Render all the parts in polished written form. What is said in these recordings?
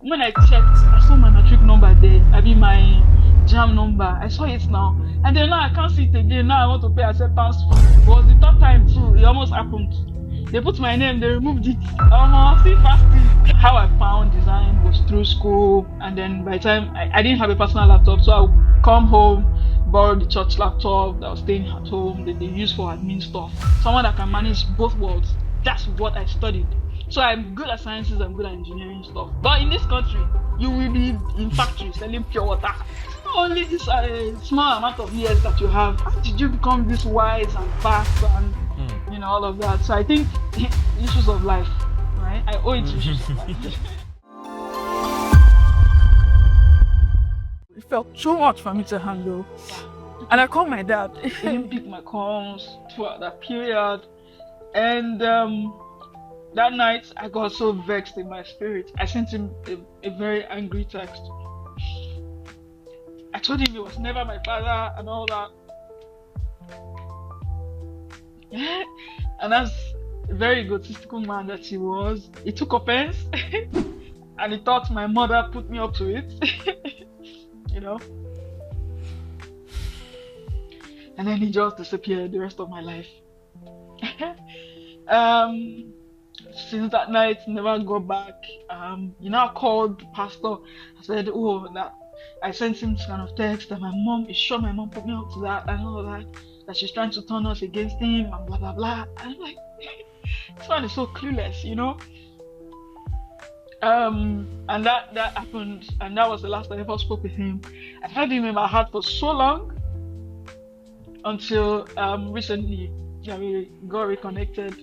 When I checked, I saw my matric number there. I mean my jam number. I saw it now. And then now I can't see it again. Now I want to pay acceptance fee. It was the third time too. It almost happened. They put my name, they removed it. See fasting. How I found design was through school, and then by the time I didn't have a personal laptop, so I would come home, borrow the church laptop that was staying at home that they use for admin stuff. Someone that can manage both worlds. That's what I studied. So I'm good at sciences, I'm good at engineering stuff. But in this country, you will be in factories selling pure water. Only this small amount of years that you have. How did you become this wise and fast and all of that? So I think issues of life, right? I owe it to issues of life. It felt too much for me to handle. And I called my dad. He didn't pick my calls throughout that period. And that night, I got so vexed in my spirit. I sent him a very angry text. I told him he was never my father and all that. And as a very egotistical man that he was, he took offense and he thought my mother put me up to it. And then he just disappeared the rest of my life. Since that night, never go back. I called the pastor. I said, that I sent him this kind of text that my mom is sure my mom put me up to that and all that she's trying to turn us against him and blah blah blah. And I'm like, this one is so clueless, And that happened, and that was the last I ever spoke with him. I had him in my heart for so long until recently we got reconnected,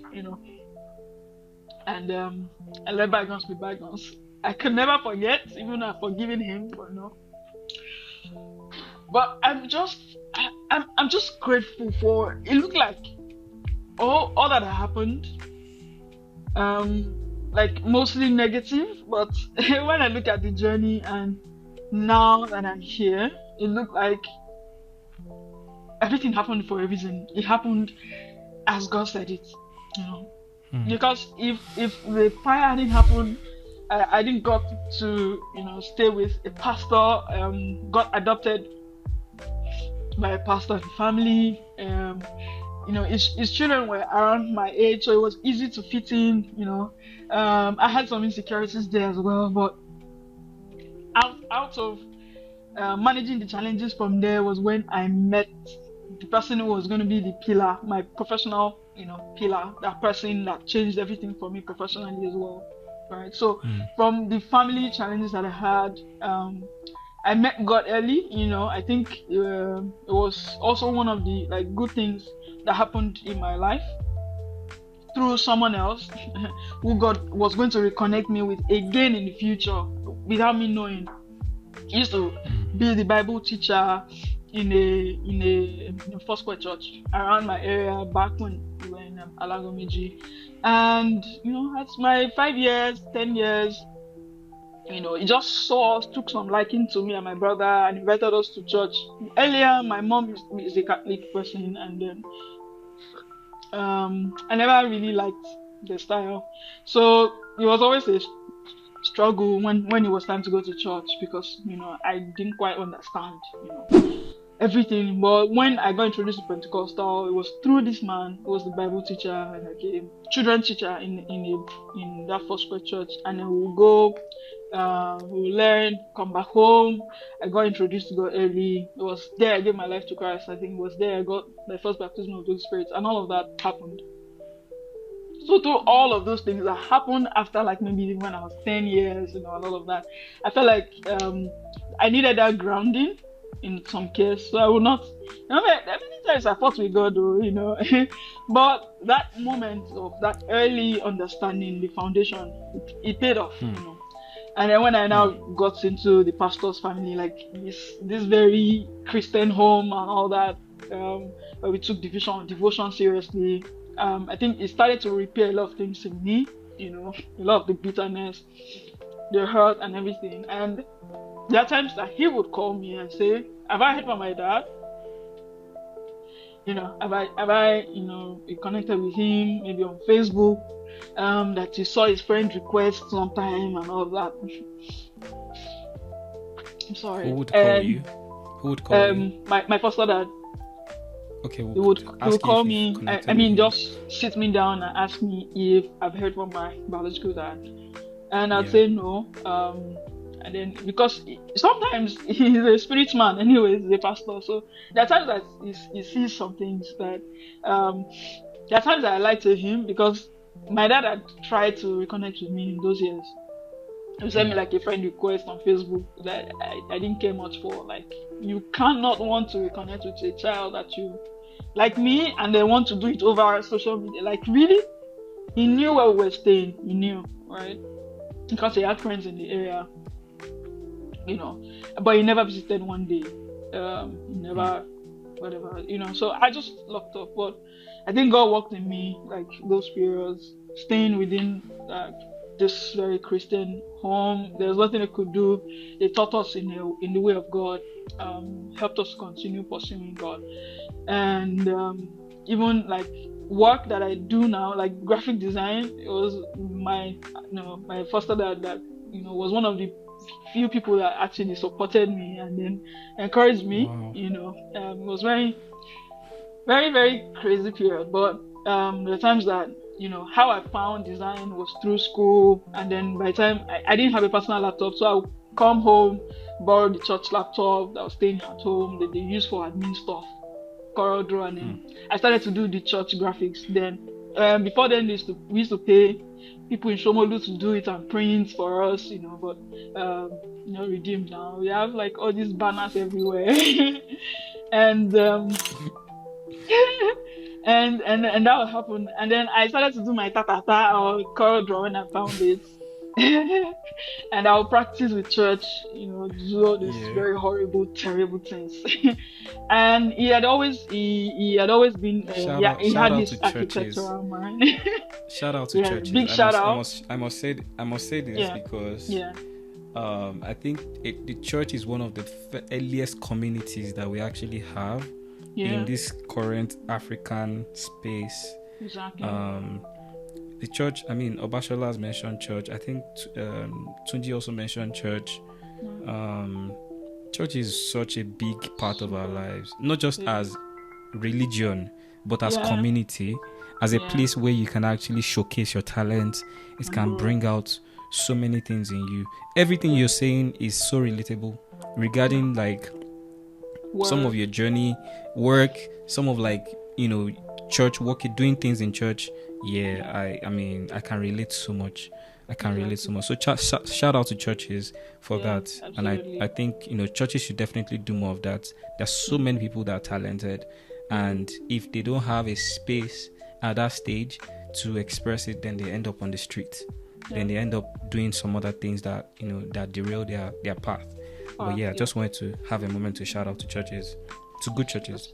and I let bygones be bygones. I could never forget, even though I've forgiven him, but no. But I'm just grateful for it. Looked like all that happened, like mostly negative, but when I look at the journey and now that I'm here, it looked like everything happened for a reason. It happened as God said it, Because if the fire didn't happen, I didn't got to stay with a pastor. Got adopted by a pastor's family. His children were around my age, so it was easy to fit in. I had some insecurities there as well, but out of managing the challenges from there was when I met the person who was going to be the pillar, my professional, pillar, that person that changed everything for me professionally as well, right? So from the family challenges that I had, I met God early, I think it was also one of the good things that happened in my life through someone else who God was going to reconnect me with again in the future without me knowing. He used to be the Bible teacher in a First Square church around my area back when we were in Alagomiji. And that's my 5 years, 10 years. He just took some liking to me and my brother and invited us to church. Earlier, my mom is a Catholic person, and then I never really liked the style. So it was always a struggle when it was time to go to church because, I didn't quite understand, everything. But when I got introduced to Pentecostal, it was through this man who was the Bible teacher and a children teacher in that First Square church. And then we'll go, we'll learn, come back home. I got introduced to God early. It was there I gave my life to Christ. I think it was there I got my first baptism of the Holy Spirit, and all of that happened. So through all of those things that happened after maybe when I was 10 years, and all of that, I felt like I needed that grounding in some case. So I would not, many times I fought with God, but that moment of that early understanding, the foundation, it paid off, And then when I now got into the pastor's family, this very Christian home and all that, where we took devotion seriously, I think it started to repair a lot of things in me, a lot of the bitterness, the hurt and everything. And there are times that he would call me and say, "Have I heard from my dad?" have I connected with him maybe on Facebook, that he saw his friend request sometime and all that. I'm sorry. Who would call you? My foster dad. Okay, he would call me. I mean, just sit me down and ask me if I've heard from my biological dad, and I'd say no. And then because sometimes he's a spirit man, anyways, he's a pastor. So there are times that he sees some things that there are times that I lied to him because my dad had tried to reconnect with me in those years. He sent me like a friend request on Facebook that I didn't care much for. Like, you cannot want to reconnect with a child that you like me and they want to do it over social media. Like, really? He knew where we were staying. He knew, right? Because he had friends in the area, but he never visited one day. Never, whatever, So I just locked up. But I think God worked in me, like, those periods, staying within this very Christian home. There's nothing they could do. They taught us in the way of God, helped us continue pursuing God, and even like work that I do now, like graphic design. It was my foster dad that was one of the few people that actually supported me and then encouraged me. Wow. It was very, very, very crazy period, but the times that how I found design was through school, and then by the time I didn't have a personal laptop, so I would come home, borrow the church laptop that was staying at home that they use for admin stuff, CorelDRAW, and then I started to do the church graphics. Then before then we used to pay people in Shomolu to do it and print for us, but redeemed now. We have like all these banners everywhere, and and that would happen. And then I started to do my ta-ta-ta or CorelDRAW when I found it. And I'll practice with church, do all these very horrible, terrible things. And he had always been he had this architectural mind. Shout out to churches. Big shout out. I must say this because I think the church is one of the earliest communities that we actually have in this current African space. Exactly. The church, I mean, Obashola has mentioned church. I think Tunji also mentioned church. Church is such a big part of our lives, not just as religion, but as community, as a place where you can actually showcase your talents. It can bring out so many things in you. Everything you're saying is so relatable regarding like some of your journey, work, some of like, church work, doing things in church. I mean, I can relate so much. So shout out to churches for that. Absolutely. And I think, churches should definitely do more of that. There's so many people that are talented, and if they don't have a space at that stage to express it, then they end up on the street. Then they end up doing some other things that, that derail their path. But I just wanted to have a moment to shout out to churches, to good churches.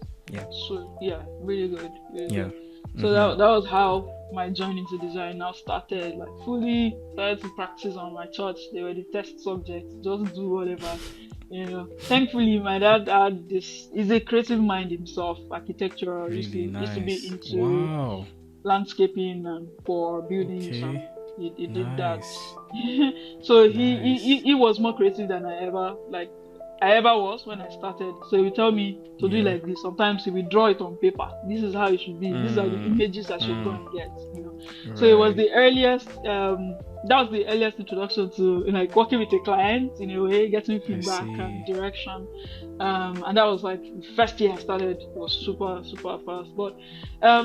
So really good. Really good. So that was how my journey into design now started. Like, fully started to practice on my church. They were the test subjects. Just do whatever. Thankfully, my dad had this. He's a creative mind himself. Architectural. Really nice. Used to be into landscaping and for buildings. Okay. And he did that. So he was more creative than I ever was when I started. So he would tell me to do it like this. Sometimes he would draw it on paper. This is how it should be. These are the images I should go and get. Right. So it was the earliest. That was the earliest introduction to like working with a client in a way, getting feedback and direction. And that was like the first year I started. It was super fast. But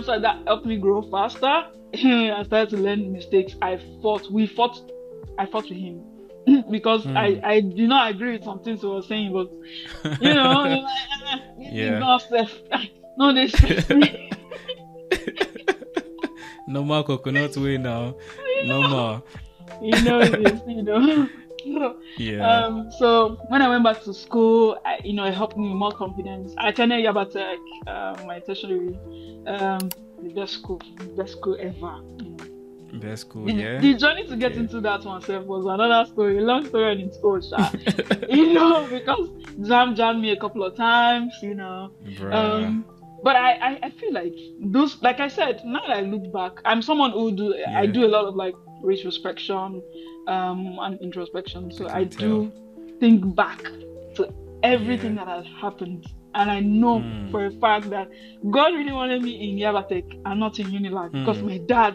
so that helped me grow faster. I started to learn mistakes. I fought with him. Because I do not agree with some things he was saying, but no, this no more coconut way now, no more. So when I went back to school, it helped me with more confidence. I attended Yabatech, my tertiary, the best school ever. Best school, The journey to get into that one self was another story, long story on its own, because Jam jammed me a couple of times, But I feel like those, like I said, now that I look back, I'm someone who I Yeah. do a lot of like retrospection, and introspection. I So I can tell. do think back to everything Yeah. that has happened, and I know for a fact that God really wanted me in Yabatech and not in Unilag, because my dad,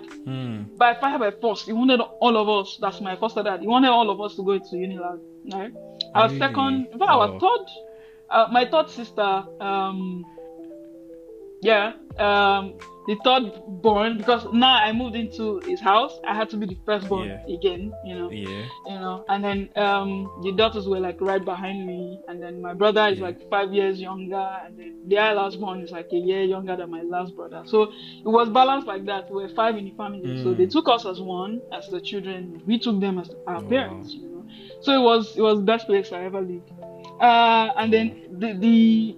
by fire by force, he wanted all of us. That's my foster dad. He wanted all of us to go into Unilag. Right? I was Really? second. In fact, I was Wow. third. My third sister. Yeah, the third born, because now I moved into his house. I had to be the firstborn Yeah. again, Yeah. and then the daughters were like right behind me, and then my brother is Yeah. like 5 years younger, and then their last born is like a year younger than my last brother. So it was balanced like that. We were five in the family, so they took us as one, as the children. We took them as our Oh wow. parents. So it was the best place I ever lived. And then Oh. the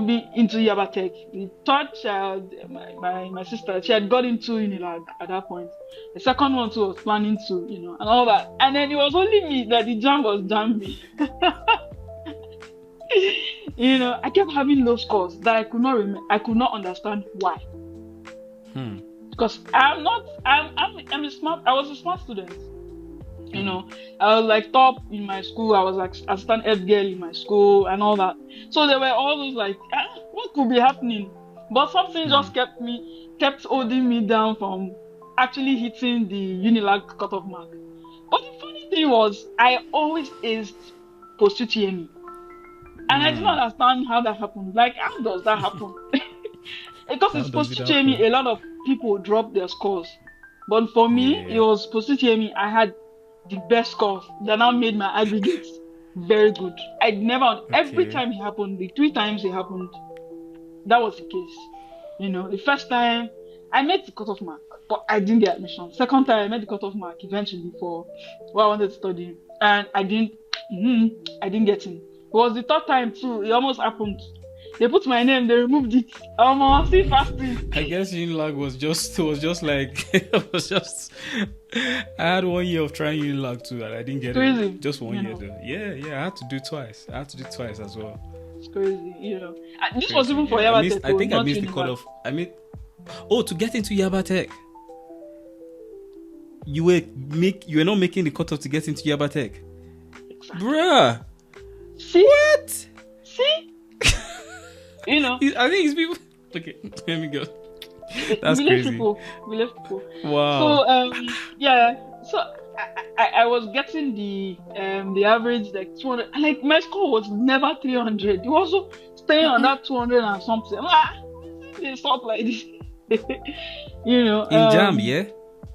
be into Yabatech. The third child, my sister, she had got into Unilag at that point. The second one too was planning to, and all that. And then it was only me that the jam was jamming. I kept having low scores that I could not remember. I could not understand why. Because I'm a smart. I was a smart student. I was like top in my school. I was like assistant head girl in my school and all that. So there were all those like, what could be happening? But something just kept holding me down from actually hitting the Unilag cutoff mark. But the funny thing was, I always aced post-UTME. And I didn't understand how that happened. Like, how does that happen? Because How it's does it post-UTME, happen? a lot of people drop their scores. But for me, it Yeah. was post-UTME. I had the best scores that now made my aggregates very good. Every Okay. time it happened, the 3 times it happened, that was the case. The first time I made the cutoff mark, but I didn't get admission. Second time I made the cutoff mark eventually for what I wanted to study, and I didn't get in. It was the third time too. It almost happened. They put my name, they removed it. Still fasting. I guess Unilag was just like it was just. I had 1 year of trying Unilag too, and I didn't get it. Crazy, Just 1 year though. Yeah. I had to do it twice. As well. It's crazy, And this was Crazy. even for Yeah. I Yabatech, think I not missed the Unilag. cutoff. To get into Yabatech. You were not making the cutoff to get into Yabatech. Exactly. Bruh. See? What? See? I think it's people. Okay, let me go. That's village crazy. people. Wow. So yeah. So I was getting the average like 200. And like my score was never 300. It was also staying on that 200 and something. They stop like this. In Jam, yeah.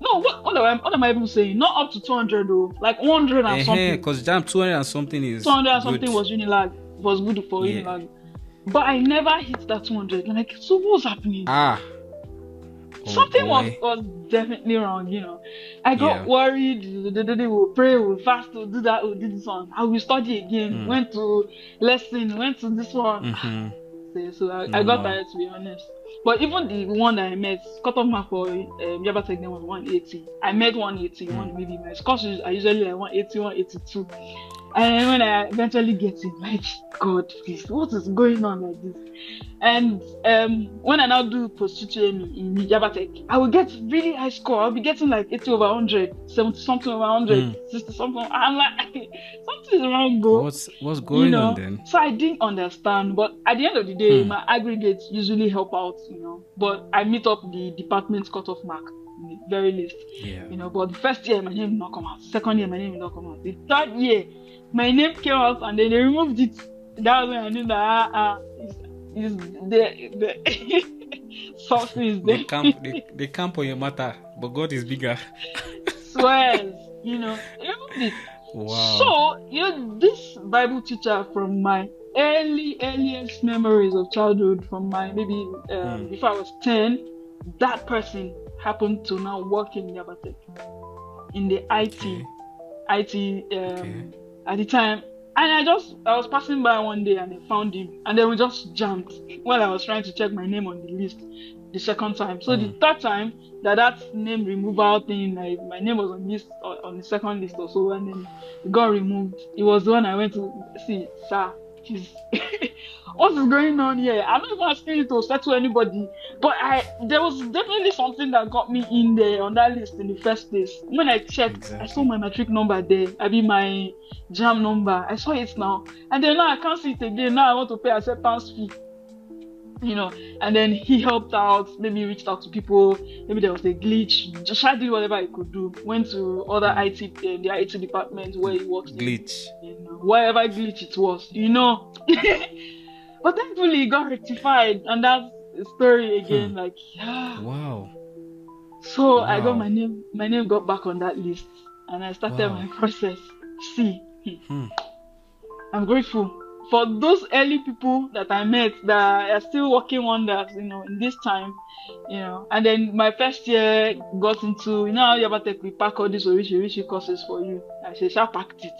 No, what am I even saying? Not up to 200 though. Like 100 and something. Because Jam 200 and something is 200 and good. something was Unilag. Was good for Yeah. Unilag. But I never hit that 200. Like, so what's happening? Something was definitely wrong, I got worried. They will pray, we'll fast, we'll do that, we'll do this one. I will study again. Went to lesson, went to this one. So I got tired, to be honest. But even the one that I met, cutoff mark for Yabatech then was 180. I met 181 maybe. My scores are usually like 180, 182. And when I eventually get it, like, God, please, what is going on like this? And when I now do post-UTME in Yabatech, I will get really high score. I'll be getting like 80 over 100, 70 something over 100, 60 something. I'm like, something is wrong, bro. What's going on then? So I didn't understand. But at the end of the day, my aggregates usually help out, But I meet up the department's cutoff mark, in the very least. Yeah. But the first year, my name did not come out. Second year, my name did not come out. The third year, my name came out and then they removed it. That was when I knew that is the something is there. They camp on your matter, but God is bigger. Swears, removed it. Wow. So, this Bible teacher from my earliest memories of childhood, from my maybe before I was 10, that person happened to now work in Yabatech in the IT at the time. And I was passing by one day and I found him, and then we just jammed while I was trying to check my name on the list the second time. So the third time that name removal thing, like my name was on the second list or so, and then it got removed. It was the one I went to see, sir. What is going on here? I'm not even asking you to settle anybody, but there was definitely something that got me in there on that list in the first place. When I checked, I saw my matric number there. I mean my jam number. I saw it now, and then now I can't see it again. Now I want to pay acceptance fee. And then he helped out, maybe reached out to people, maybe there was a glitch, just did whatever he could do, went to other the IT department where he works. Glitch. Whatever glitch it was, But thankfully it got rectified, and that's the story again, Wow. So I got my name got back on that list, and I started my process. I'm grateful for those early people that I met that are still working wonders, in this time, And then my first year got into, how Yabatech we pack all these Orishi courses for you. I said, I packed it.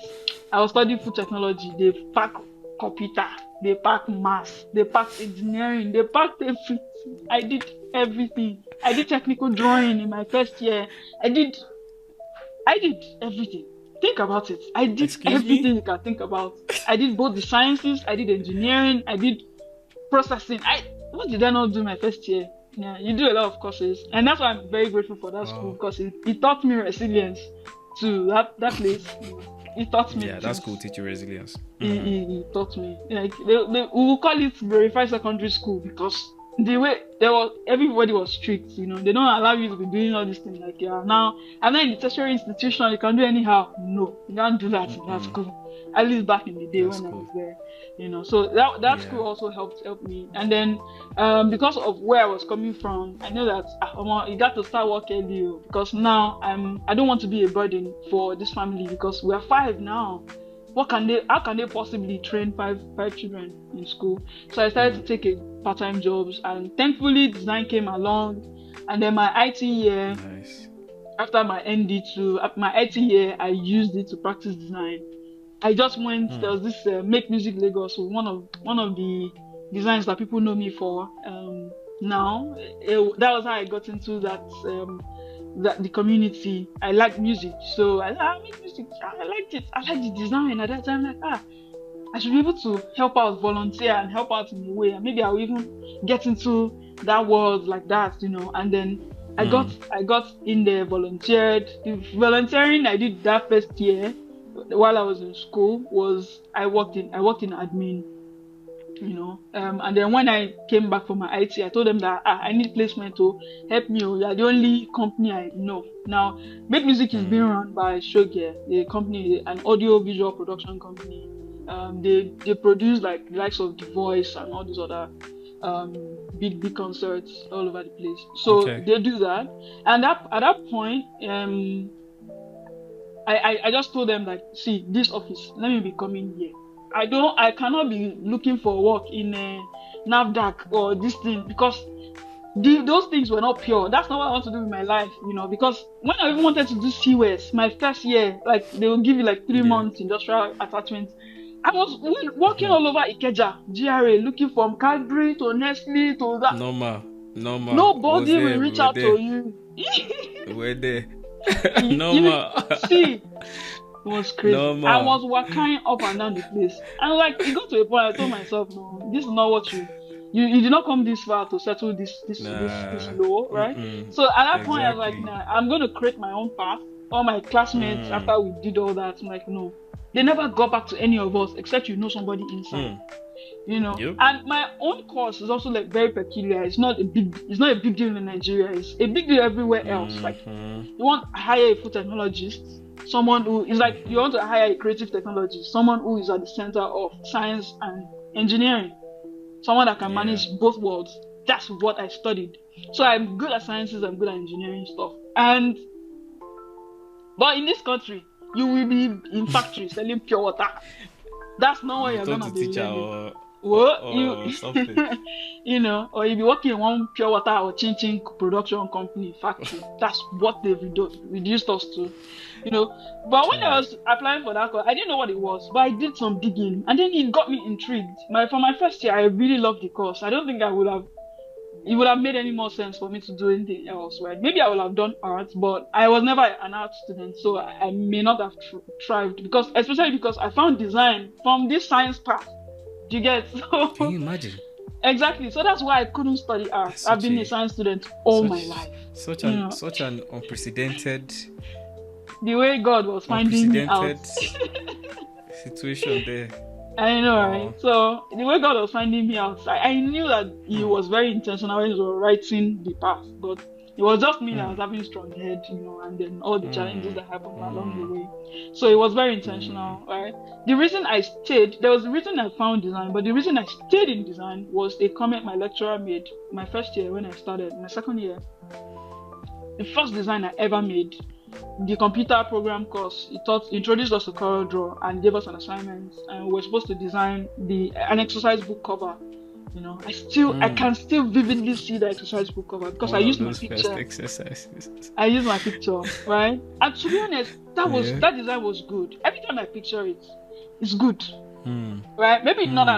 I was studying food technology. They pack computer, they pack maths, they pack engineering, they packed everything. I did everything. I did technical drawing in my first year. I did everything. Think about it. I did everything you can think about. I did both the sciences, I did engineering, I did processing. What did I not do my first year? Yeah, you do a lot of courses, and that's why I'm very grateful for that school, because it taught me resilience to that place. It taught me. Yeah, that's cool. Teach you resilience. It taught me. Like we will call it glorified secondary school, because the way everybody was strict. They don't allow you to be doing all these things like now. I'm not in the tertiary institution. You can do anyhow. No, you can't do that in that school. At least back in the day when I was there. So that school also helped me. And then because of where I was coming from, I know that you got to start work early, because now I don't want to be a burden for this family, because we are 5 now. How can they possibly train five children in school? So I started to take part-time jobs, and thankfully design came along. And then my IT year, after my ND2, my IT year, I used it to practice design. I just went. There was this Make Music Lagos, so one of the designs that people know me for. Now that was how I got into that the community. I like music, so I make music. I liked it. I liked the design. At that time, I should be able to help out, volunteer, and help out in a way, and maybe I'll even get into that world like that, And then I got in there, volunteered. The volunteering I did that first year, while I was in school, was I worked in admin, and then when I came back from my IT, I told them that I need placement to help me. You're the only company I know now. Make Music is being run by Shoge, the company, an audio visual production company. They produce like the likes of The Voice and all these other big concerts all over the place. So they do that, and at that point, I just told them, like, see, this office, let me be coming here. I cannot be looking for work in NAFDAC or this thing, because those things were not pure. That's not what I want to do with my life, because when I even wanted to do CWES, my first year, like, they will give you like 3 months industrial attachment. I was walking all over Ikeja, GRA, looking from Cadbury to Nestle to that. Normal. Nobody will reach out to you. We're there. See, it was crazy. I was walking up and down the place, and like it got to a point I told myself, no, this is not what you did not come this far to settle this low, right? So at that point I was like, nah, I'm going to create my own path. All my classmates, after we did all that, I'm like, no, they never got back to any of us except somebody inside. Yep. And my own course is also like very peculiar. It's not a big deal in Nigeria. It's a big deal everywhere else. Like, you want to hire a food technologist, someone who is like, you want to hire a creative technologist, someone who is at the center of science and engineering, someone that can manage both worlds. That's what I studied. So I'm good at sciences, I'm good at engineering stuff. But in this country, you will be in factories selling pure water. That's not what you're gonna be learning. Or you'll be working in one pure water or chin production company factory. That's what they've reduced us to, But when I was applying for that course, I didn't know what it was, but I did some digging, and then it got me intrigued. For my first year, I really loved the course. I don't think it would have made any more sense for me to do anything else, right? Maybe I would have done art, but I was never an art student, so I may not have thrived, especially because I found design from this science path. Do you get? So Can you imagine? exactly. So that's why I couldn't study art. I've been a science student all my life. Such an unprecedented the way God was finding me out. situation there. I know, right? So the way God was finding me out, I knew that He was very intentional when He was writing the path, but it was just me that was having strong head, and then all the challenges that happened along the way. So it was very intentional, right? The reason I stayed, there was a reason I found design, but the reason I stayed in design was a comment my lecturer made my first year when I started, my second year. The first design I ever made, the computer program course, it introduced us to CorelDRAW and gave us an assignment, and we were supposed to design an exercise book cover. I can still vividly see the exercise book cover because I used my picture. I used my picture, right? And to be honest, that design was good. Every time I picture it, it's good, right? Maybe not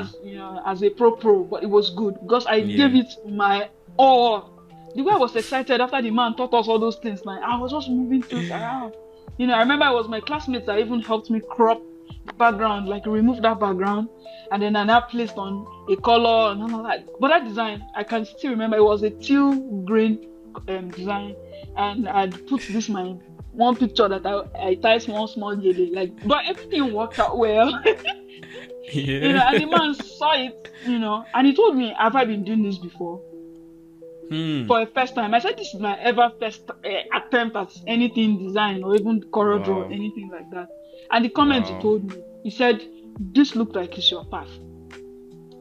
as a pro, but it was good because I gave it my all. The way I was excited after the man taught us all those things, like I was just moving things around. I remember it was my classmates that even helped me crop the background, like remove that background, and then I now placed on a color and all that. But that design, I can still remember it was a teal green design, and I'd put this my one picture that I tied small yellow, but everything worked out well. And the man saw it, and he told me, "Have I been doing this before?" For a first time. I said this is my ever first attempt at anything design or even CorelDRAW or anything like that. And the comment he told me, he said, "This looked like it's your path."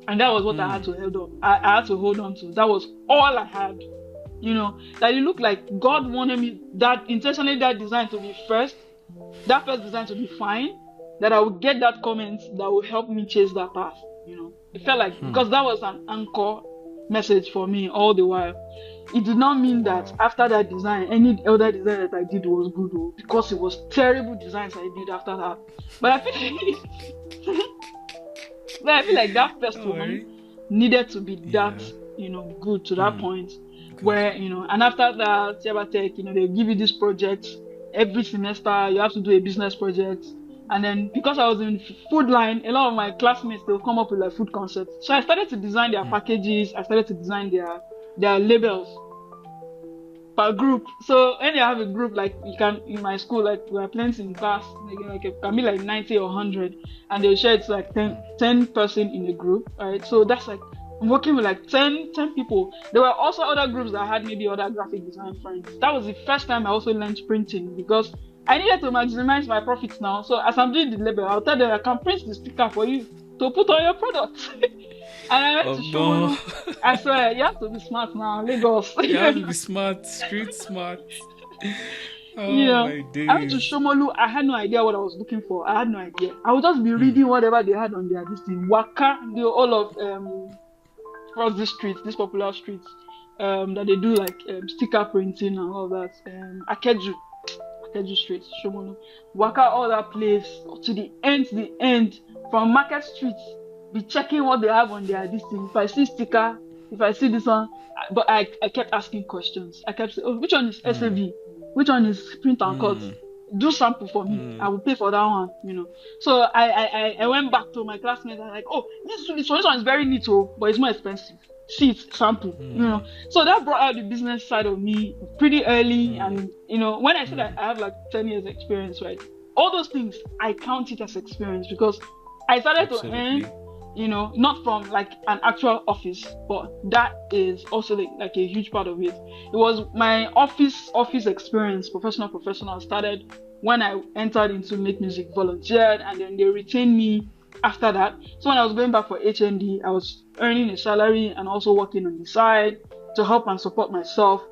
And that was what I had to hold on. I had to hold on to. That was all I had. That it looked like God wanted me intentionally that design to be first, that first design to be fine, that I would get that comment that would help me chase that path. It felt like because that was an anchor message for me all the while. It did not mean that after that design any other design that I did was good, because it was terrible designs I did after that. But I feel like that first one needed to be that good to that point where and after that Tech, they give you this project every semester. You have to do a business project. And then because I was in food line, a lot of my classmates, they'll come up with like food concepts. So I started to design their packages. I started to design their labels per group. So when you have a group, like you can, in my school, like we are plenty in class, like it can be like 90 or 100, and they'll share it to like 10 person in a group, right? So that's like, I'm working with like 10 people. There were also other groups that had maybe other graphic design friends. That was the first time I also learned printing because I needed to maximize my profits now. So as I'm doing the label, I'll tell them I can print the sticker for you to put on your product. And I went to show them. I swear, you have to be smart now, Lagos. You have to be smart, street smart. My days. I went to Shomolu. I had no idea what I was looking for. I had no idea. I would just be reading whatever they had on their listing. Waka, all of across these streets, these popular streets, that they do like sticker printing and all that. Akeju Street, Shomolu. Waka all that place to the end from Market Street. Be checking what they have on their listing. If I see sticker, if I see this one, but I kept asking questions. I kept saying, "Oh, which one is SAV? Which one is print and cut? Do sample for me. I will pay for that one." So I went back to my classmates and like, "Oh, this one is very neat, but it's more expensive. See it, sample." So that brought out the business side of me pretty early. And when I said that I have like 10 years experience, right? All those things I count it as experience because I started to earn. Not from like an actual office, but that is also like a huge part of it. It was my office experience, professional started when I entered into Make Music, volunteered, and then they retained me after that. So when I was going back for HND, I was earning a salary and also working on the side to help and support myself.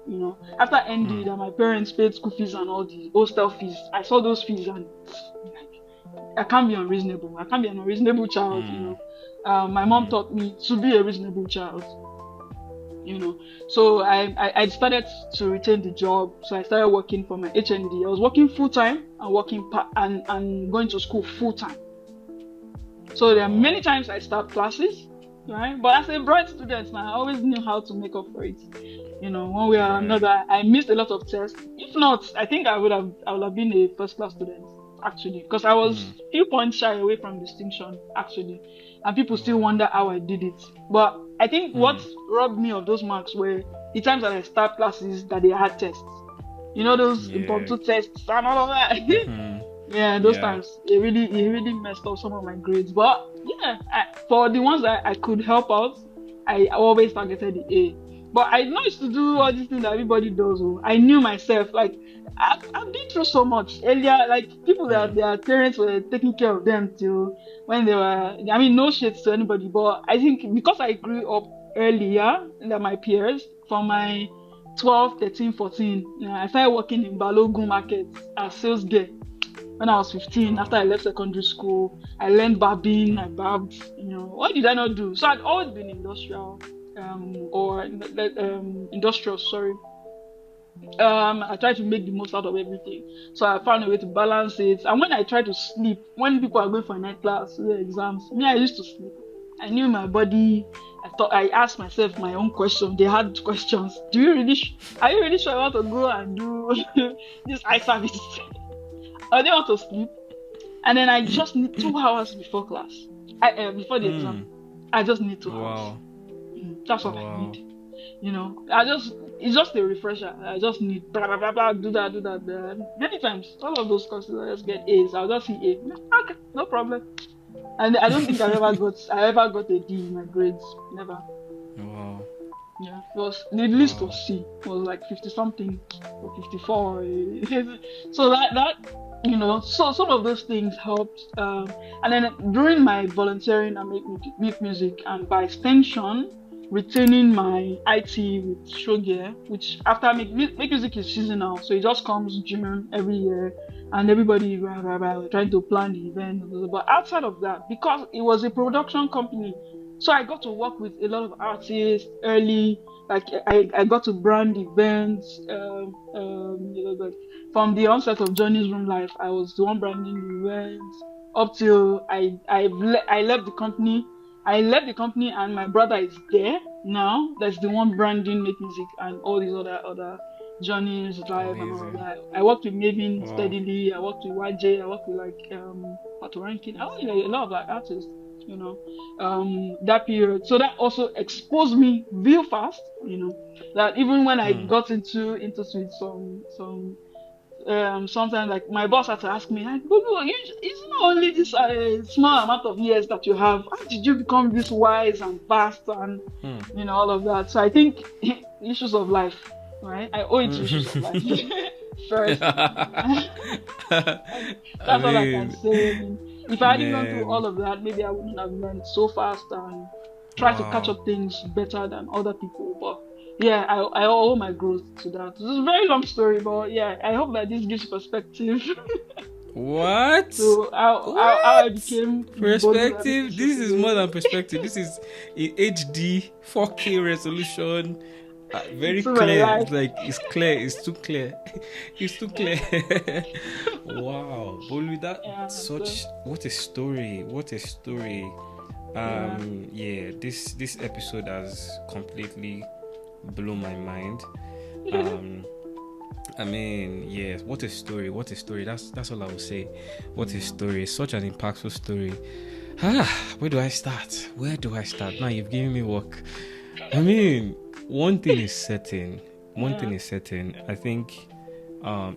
After ND, that my parents paid school fees and all the hostel fees. I saw those fees and I can't be unreasonable. I can't be an unreasonable child. My mom taught me to be a reasonable child. So I started to retain the job. So I started working for my HND. I was working full time and working and going to school full time. So there are many times I stopped classes, right? But as a bright student, I always knew how to make up for it. One way or another, I missed a lot of tests. If not, I think I would have been a first class student. actually, because I was few points shy away from distinction actually, and people still wonder how I did it. But I think what robbed me of those marks were the times that I start classes that they had tests. You know, those Yeah. impromptu tests and all of that. Yeah, those Yeah. times it really messed up some of my grades. But yeah, for the ones that I could help out, I always targeted the A. But I know used to do all these things that everybody does. Oh. I knew myself. Like I've been through so much earlier. Like people that their parents were taking care of them till when they were. I mean, no shades to anybody, but I think because I grew up earlier than my peers, from my 12, 13, 14, I started working in Balogun market as sales girl when I was 15. After I left secondary school, I learned barbing, I barbed, what did I not do? So I'd always been industrial, or industrial, sorry. I tried to make the most out of everything. So I found a way to balance it. And when I try to sleep, when people are going for a night class, exams, me, I used to sleep. I knew my body. I asked myself my own question. They had questions. Are you really sure I want to go and do this eye service? Or they want to sleep? And then I just need 2 hours before class. Before the exam. I just need 2 hours. That's what I need. It's just a refresher. I just need blah blah blah blah, do that. Many times, all of those courses I just get A's. I'll just see A. Okay, no problem. And I don't think I ever got a D in my grades. Never. Wow. Yeah, the list was C. It was like 50 something or 54. So so some of those things helped. And then during my volunteering, I make music, and by extension, retaining my IT with show gear, which after make music is seasonal, so it just comes June every year, and everybody we're trying to plan the event. But outside of that, because it was a production company, so I got to work with a lot of artists early. Like I got to brand events. Like from the onset of Johnny's Room Life, I was the one branding the events up till I left the company. I left the company, and my brother is there now. That's the one branding, make music, and all these other Johnny's Life and all of that. I worked with Maven steadily. I worked with YJ. I worked with Pato Rankin. I worked with a lot of artists. That period. So that also exposed me real fast. That even when I got into some sometimes like my boss had to ask me, like, Bolu, it's not only this small amount of years that you have. How did you become this wise and fast and all of that? So I think issues of life, right? I owe it to issues of life first. That's all I can say. If I hadn't gone through all of that, maybe I wouldn't have learned so fast and tried to catch up things better than other people. But yeah, I owe my growth to that. This is a very long story, but yeah, I hope that this gives perspective. What? So how I became perspective. This is more than perspective. This is in HD 4K resolution. Very clear. It's like it's clear. It's too clear. It's too clear. Wow, Bolu, what a story. What a story. This episode has completely blown my mind. I mean, yeah, what a story. That's all I will say. What a story. Such an impactful story. Where do I start? Now you've given me work. I mean, one thing is certain. I think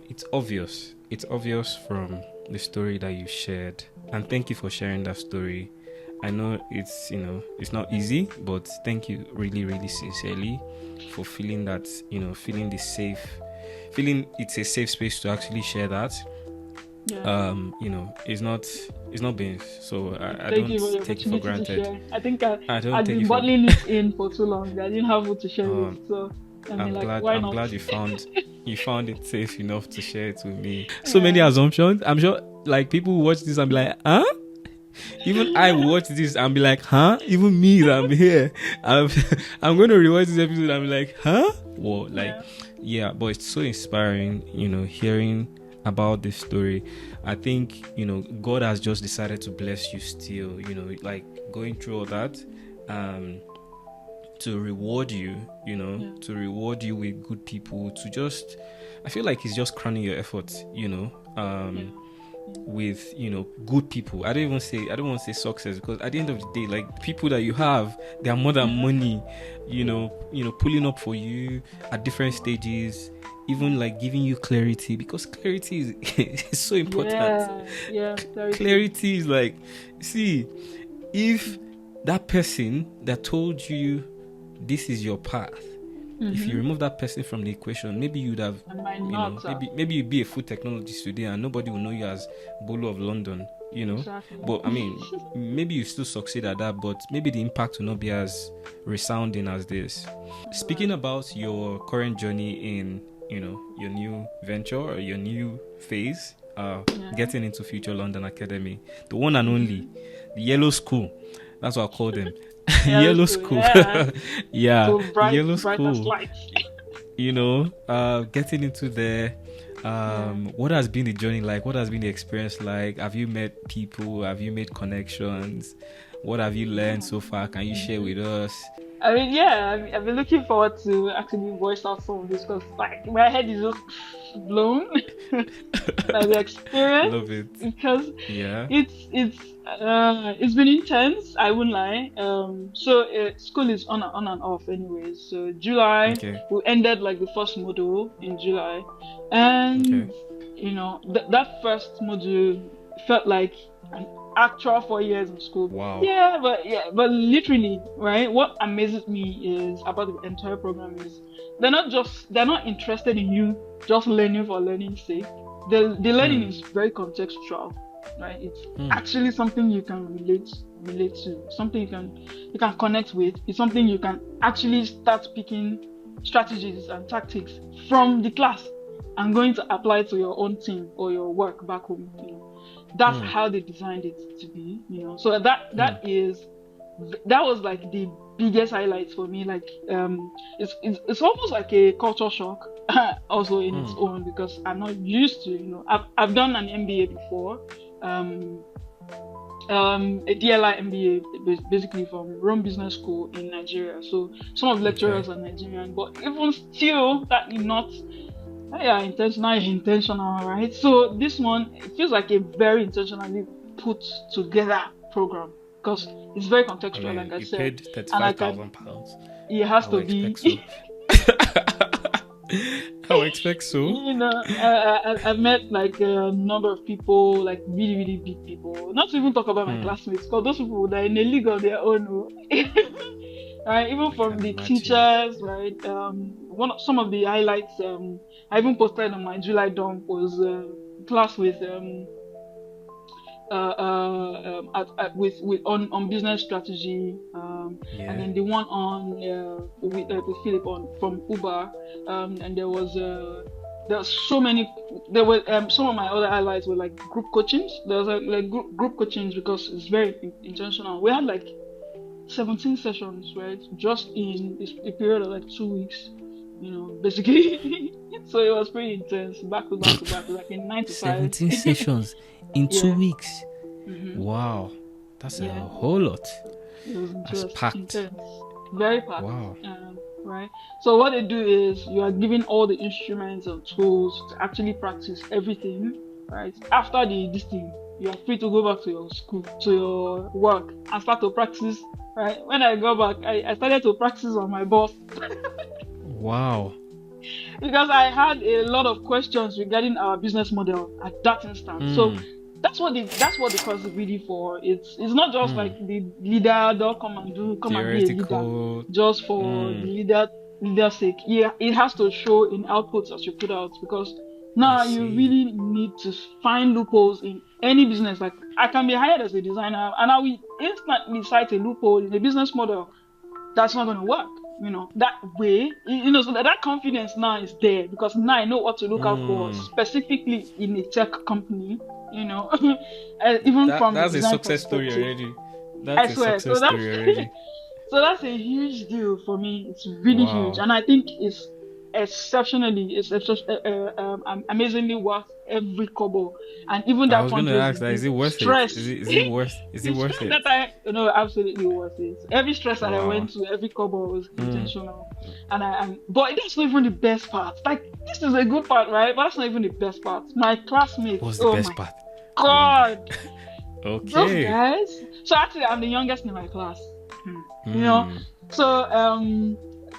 it's obvious. It's obvious from the story that you shared. And thank you for sharing that story. I know it's not easy, but thank you really, really sincerely for feeling that, feeling it's a safe space to actually share that. It's not being so. I don't take it for granted. I think I've been bottling it in for too long. I didn't have what to share with, so I'm glad you found it safe enough to share it with me. So many assumptions. I'm sure like people who watch this and be like, huh? Even I will watch this and be like, huh? Even me that I'm here. I'm going to rewatch this episode and be like, huh? Well, but it's so inspiring, hearing about this story. I think, God has just decided to bless you still, like going through all that, to reward you, to reward you with good people, I feel like He's just crowning your efforts, with good people. I don't want to say success, because at the end of the day, like, people that you have, they are more than money. Pulling up for you at different stages, even like giving you clarity, because clarity is so important. Clarity is like, see, if that person that told you this is your path, if you remove that person from the equation, maybe you'd have, maybe you'd be a food technologist today and nobody will know you as Bolu of London, Exactly. But I mean, maybe you still succeed at that, but maybe the impact will not be as resounding as this. Speaking about your current journey in, your new venture or your new phase, getting into Future London Academy, the one and only, the Yellow School. That's what I call them. Yellow School. Yeah. So bright, Yellow bright School. as lights. Getting into there. What has been the journey like? What has been the experience like? Have you met people? Have you made connections? What have you learned so far? Can you share with us? I mean, yeah, I've been looking forward to actually voice out some of this, because like my head is just blown by the experience. Love it. Because it's been intense, I won't lie. So school is on and off anyways. So July, we ended like the first module in July, and that first module felt like an actual 4 years in school. Wow. But literally, right? What amazes me is about the entire program is they're not interested in you just learning for learning's sake. The learning is very contextual, right? It's actually something you can relate to, something you can connect with. It's something you can actually start picking strategies and tactics from the class and going to apply to your own team or your work back home. That's how they designed it to be, So that was like the biggest highlights for me. Like it's almost like a culture shock, also in its own, because I'm not used to, I've done an MBA before, a DLI MBA, basically from Rome Business School in Nigeria. So some of the lecturers are Nigerian, but even still, that is not. Intentional, right? So this one, it feels like a very intentionally put together program, because it's very contextual, like I said. You paid £35,000. It has to be. I would expect so. I've met like a number of people, like really, really big people. Not to even talk about my classmates, because those people, they're in a league of their own. Right, even from the teachers, right? Some of the highlights I even posted on my July dump was class with on business strategy, and then the one on with Philip from Uber, and there was so many. There were some of my other highlights were like group coachings. There was like group coachings, because it's very intentional. We had like 17 sessions, right? Just in a period of like 2 weeks, basically. So it was pretty intense, back to back, like in 9 to 5. 17 sessions in 2 weeks. Wow, that's a whole lot. It was that's packed. Intense. Very packed. Wow. Right. So what they do is you are given all the instruments and tools to actually practice everything. Right. After this thing, you are free to go back to your school, to your work, and start to practice. Right. When I go back, I started to practice on my boss. Wow. Because I had a lot of questions regarding our business model at that instant. So that's what the course is really for. It's not just like the leader don't come and be a leader just for the leader's sake. Yeah, it has to show in outputs as you put out, because now you really need to find loopholes in any business. Like, I can be hired as a designer and I will instantly cite a loophole in a business model that's not going to work. That way, so that confidence now is there, because now I know what to look out for, specifically in a tech company, even from that's a success story already. So that's a huge deal for me. It's really huge, and I think it's amazingly worth every kobo. And even that, I was going to ask that, is it worth stress. Is it worth it? That absolutely worth it. Every stress that I went to, every kobo was intentional. And but that's not even the best part. Like, this is a good part, right? But that's not even the best part. My classmates. What's the best part? God, those Okay. guys. So actually, I'm the youngest in my class. You know, so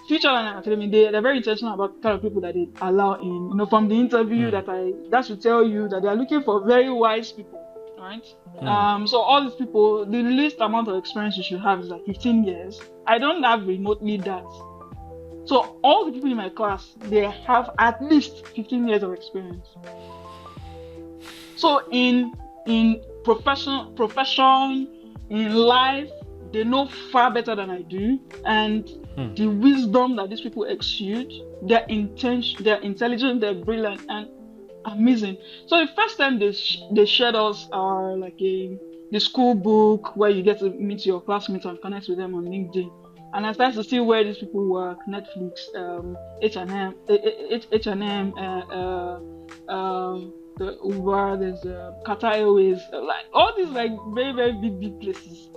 Future Learning Academy, they're very intentional about the kind of people that they allow in. You know, from the interview that should tell you that they are looking for very wise people, right? So all these people, the least amount of experience you should have is like 15 years. I don't have remotely that. So all the people in my class, they have at least 15 years of experience. So in profession, in life, they know far better than I do, and the wisdom that these people exude, their intelligent, they're brilliant and amazing. So the first time they shared us our the school book where you get to meet your classmates and connect with them on LinkedIn, and I started to see where these people work: Netflix, H&M, the Uber, there's Qatar Airways, like all these like very very big places.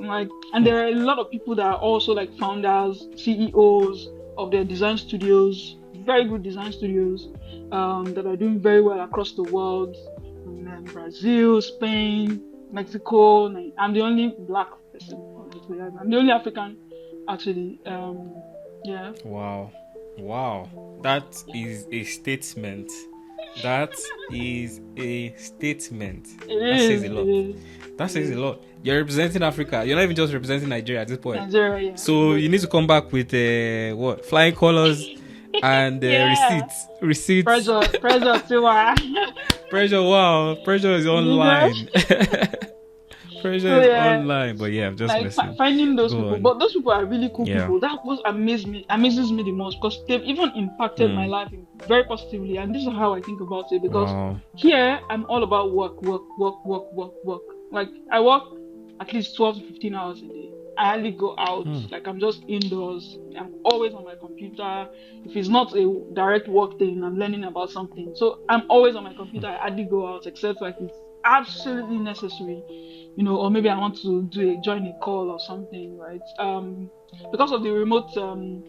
And there are a lot of people that are also like founders, CEOs of their design studios, very good design studios, that are doing very well across the world, in Brazil, Spain, Mexico. I'm the only black person. I'm the only African, actually. Yeah. Wow. That is a statement. That is a statement. That says a lot. That says a lot. You're representing Africa. You're not even just representing Nigeria at this point. Nigeria, yeah. So you need to come back with flying colors and receipts. Pressure too. Pressure. Wow. Pressure is online. Pressure is online, but yeah, I'm just messing. Finding those people, but those people are really cool people. That was amazes me the most, because they've even impacted my life very positively, and this is how I think about it. Because here I'm all about work. Like I work at least 12 to 15 hours a day. I hardly go out. Like I'm just indoors. I'm always on my computer. If it's not a direct work thing, I'm learning about something. So I'm always on my computer. I hardly go out except like it's absolutely necessary. You know, or maybe I want to join a call or something, right? Because of the remote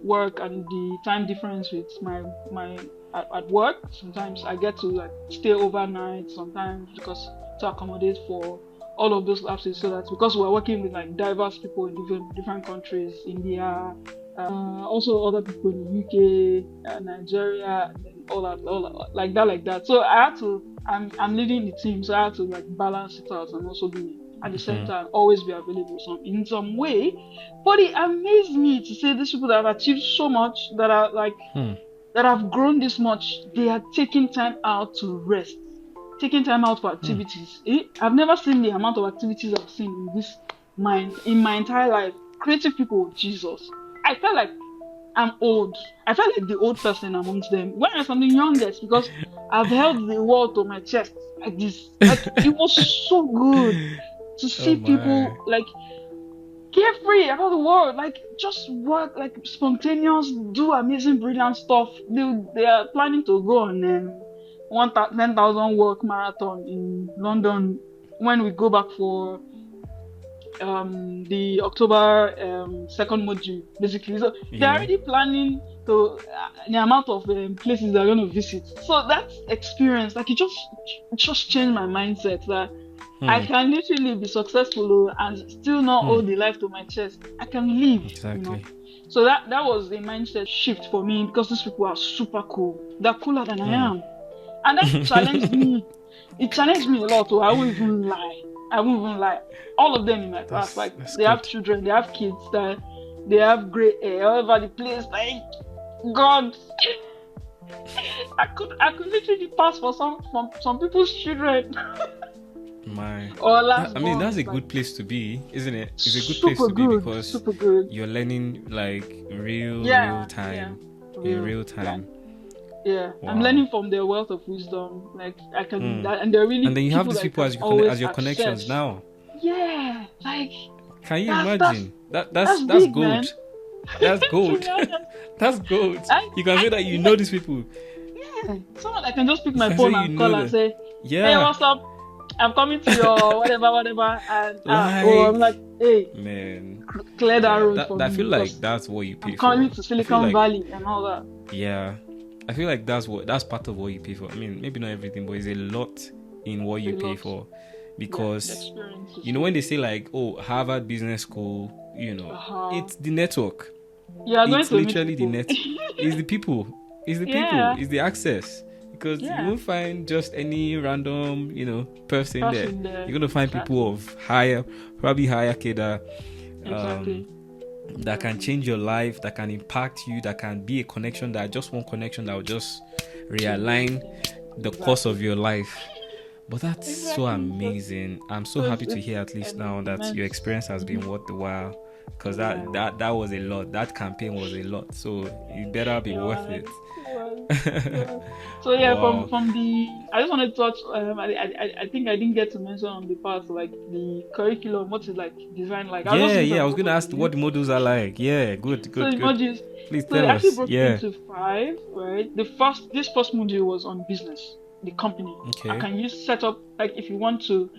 work and the time difference with my at work, sometimes I get to like stay overnight sometimes because to accommodate for all of those lapses, so that because we're working with like diverse people in different countries, India, also other people in the UK, Nigeria, and all that, like that. So I had to. I'm leading the team, so I had to like balance it out and also be at the same time always be available in some way. But it amazed me to say these people that have achieved so much, that are like that have grown this much, they are taking time out to rest, taking time out for activities. I've never seen the amount of activities I've seen in my entire life. Creative people, Jesus. I felt like I'm old. I felt like the old person amongst them. When I'm the youngest, because I've held the world to my chest like this. Like it was so good to see people like carefree about the world, like just work, like spontaneous, do amazing, brilliant stuff. They are planning to go on 10,000 walk marathon in London when we go back for the October second module, basically. So they're already planning to the amount of places they're going to visit. So that experience, like it just changed my mindset that I can literally be successful and still not hold the life to my chest. I can live. Exactly. You know? So that was a mindset shift for me, because these people are super cool. They're cooler than I am. And that challenged me. It challenged me a lot. So I won't even lie. All of them in my class, like they have children, they have kids, they have gray hair all over the place. Like God, I could literally pass for some people's children. That's a good place to be, isn't it? It's a good place to be because you're learning like real time. Yeah, wow. I'm learning from their wealth of wisdom. Like I can, and they're really. And then you have these people as your connections now. Yeah, like. Can you imagine? That's big, gold. Man. That's gold. That's gold. You can say that you know these people. Yeah, someone I can just pick my phone and call and say, yeah. "Hey, what's up? I'm coming to your whatever," and I'm like, "Hey, man, clear that road for me." I feel like that's what you pay for. Coming to Silicon Valley and all that. Yeah, I feel like that's part of what you pay for. I mean, maybe not everything, but it's a lot in what you pay for. because when they say like, oh, Harvard Business School, it's the network. It's literally the net. It's the people. It's the people. It's the access. Because you won't find just any random, person there. You're gonna find people of probably higher cadre, that can change your life, that can impact you, that can be a connection, just one connection that will just realign the course of your life. But that's so amazing. I'm so happy to hear at least now that your experience has been worth the while, because that was a lot. That campaign was a lot, so it better be worth it. So wow. from the, I just wanted to touch. I think I didn't get to mention on the part like the curriculum. What is like design like? I was going to ask what the modules are like. Yeah, good. So the modules, please tell us. Actually broke into 5. Right. This first module was on business, the company. Okay. I can use setup like if I want to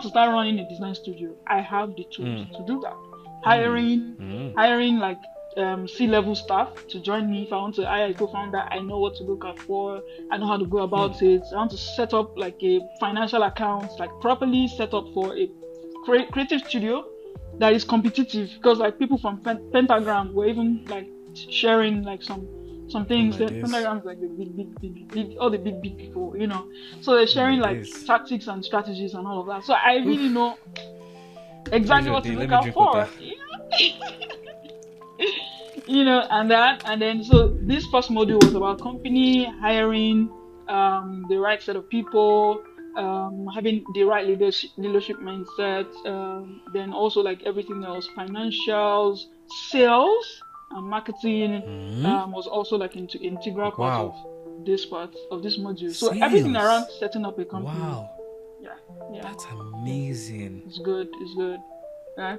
start running a design studio, I have the tools to do that. Hiring like C-level staff to join me. If I want to hire a co-founder, I know what to look out for. I know how to go about it. I want to set up like a financial account, like properly set up for a creative studio that is competitive. Because like people from Pentagram were even like sharing like some things. Pentagram's like the big, all the big people, So they're sharing like tactics and strategies and all of that. So I really know exactly what to look out for. And then so this first module was about company hiring, the right set of people, having the right leadership mindset, then also like everything else, financials, sales, and marketing was also like integral part of this module. So everything around setting up a company. Wow. Yeah. That's amazing. It's good.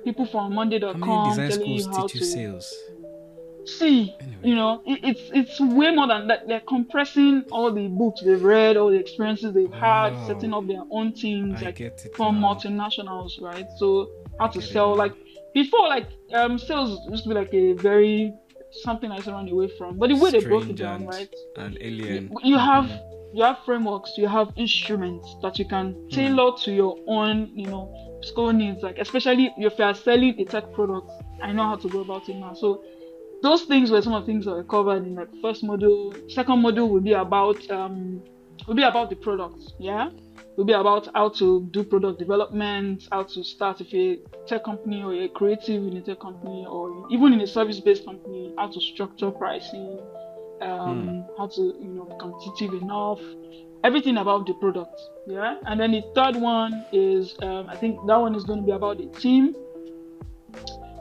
People from Monday.com telling you how to sales. See, anyway. It's way more than that. They're compressing all the books they've read, all the experiences they've had, setting up their own teams, from multinationals, right? So how to sell, like before, like sales used to be like a very something I used to run away from. But the way they broke it down, right? An alien. You have frameworks, you have instruments that you can tailor to your own, school needs. Like especially if you are selling a tech product, I know how to go about it now. So those things were some of the things that were covered in the first module. Second module will be about the product. Yeah, will be about how to do product development, how to start if you're a tech company or a creative in a tech company or even in a service-based company, how to structure pricing, how to be competitive enough, everything about the product. Yeah, and then the third one is I think that one is going to be about the team,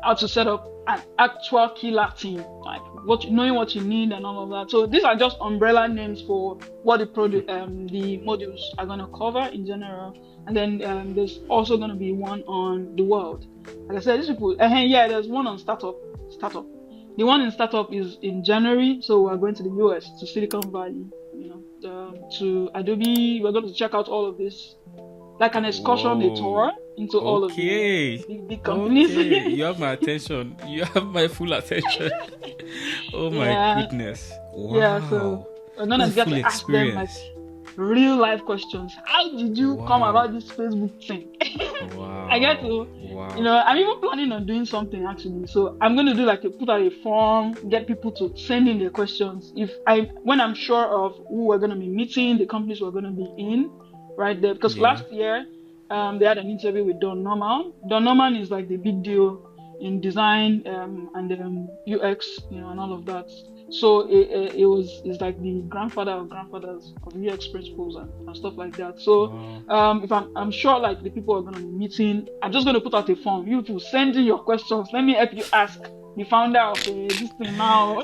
how to set up an actual killer team, like knowing what you need and all of that. So these are just umbrella names for what the modules are going to cover in general. And then there's also going to be one on the world. Like I said, these people, there's one on startup. The one in startup is in January, so we're going to the US, to Silicon Valley, to Adobe. We're going to check out all of this, like an excursion, a tour into all of the big companies. Okay. You have my attention. You have my full attention. Oh my goodness. Wow. Yeah, so we're gonna get to ask them like real life questions. How did you come about this Facebook thing? Wow. I get to, I'm even planning on doing something actually. So I'm going to do put out a form, get people to send in their questions. When I'm sure of who we're going to be meeting, the companies we're going to be in, right there. Because last year, they had an interview with Don Norman. Don Norman is like the big deal in design and UX, and all of that. So it's like the grandfather of grandfathers of UX principles and stuff like that. So if I'm sure like the people are going to be meeting, I'm just going to put out a form. You people send in your questions. Let me help you ask the founder of this thing now.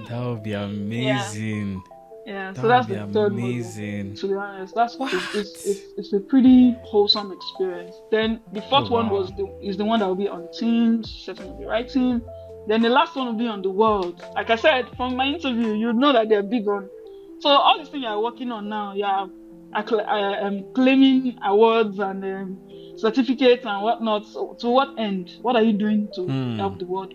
That would be amazing. Yeah, so that's the third module. To be honest, it's a pretty wholesome experience. Then the fourth one is the one that will be on teams, setting up the right team. Then the last one will be on the world. Like I said, from my interview, you know that they're big on. So all these things you're working on now, I am claiming awards and certificates and whatnot. So to what end? What are you doing to help the world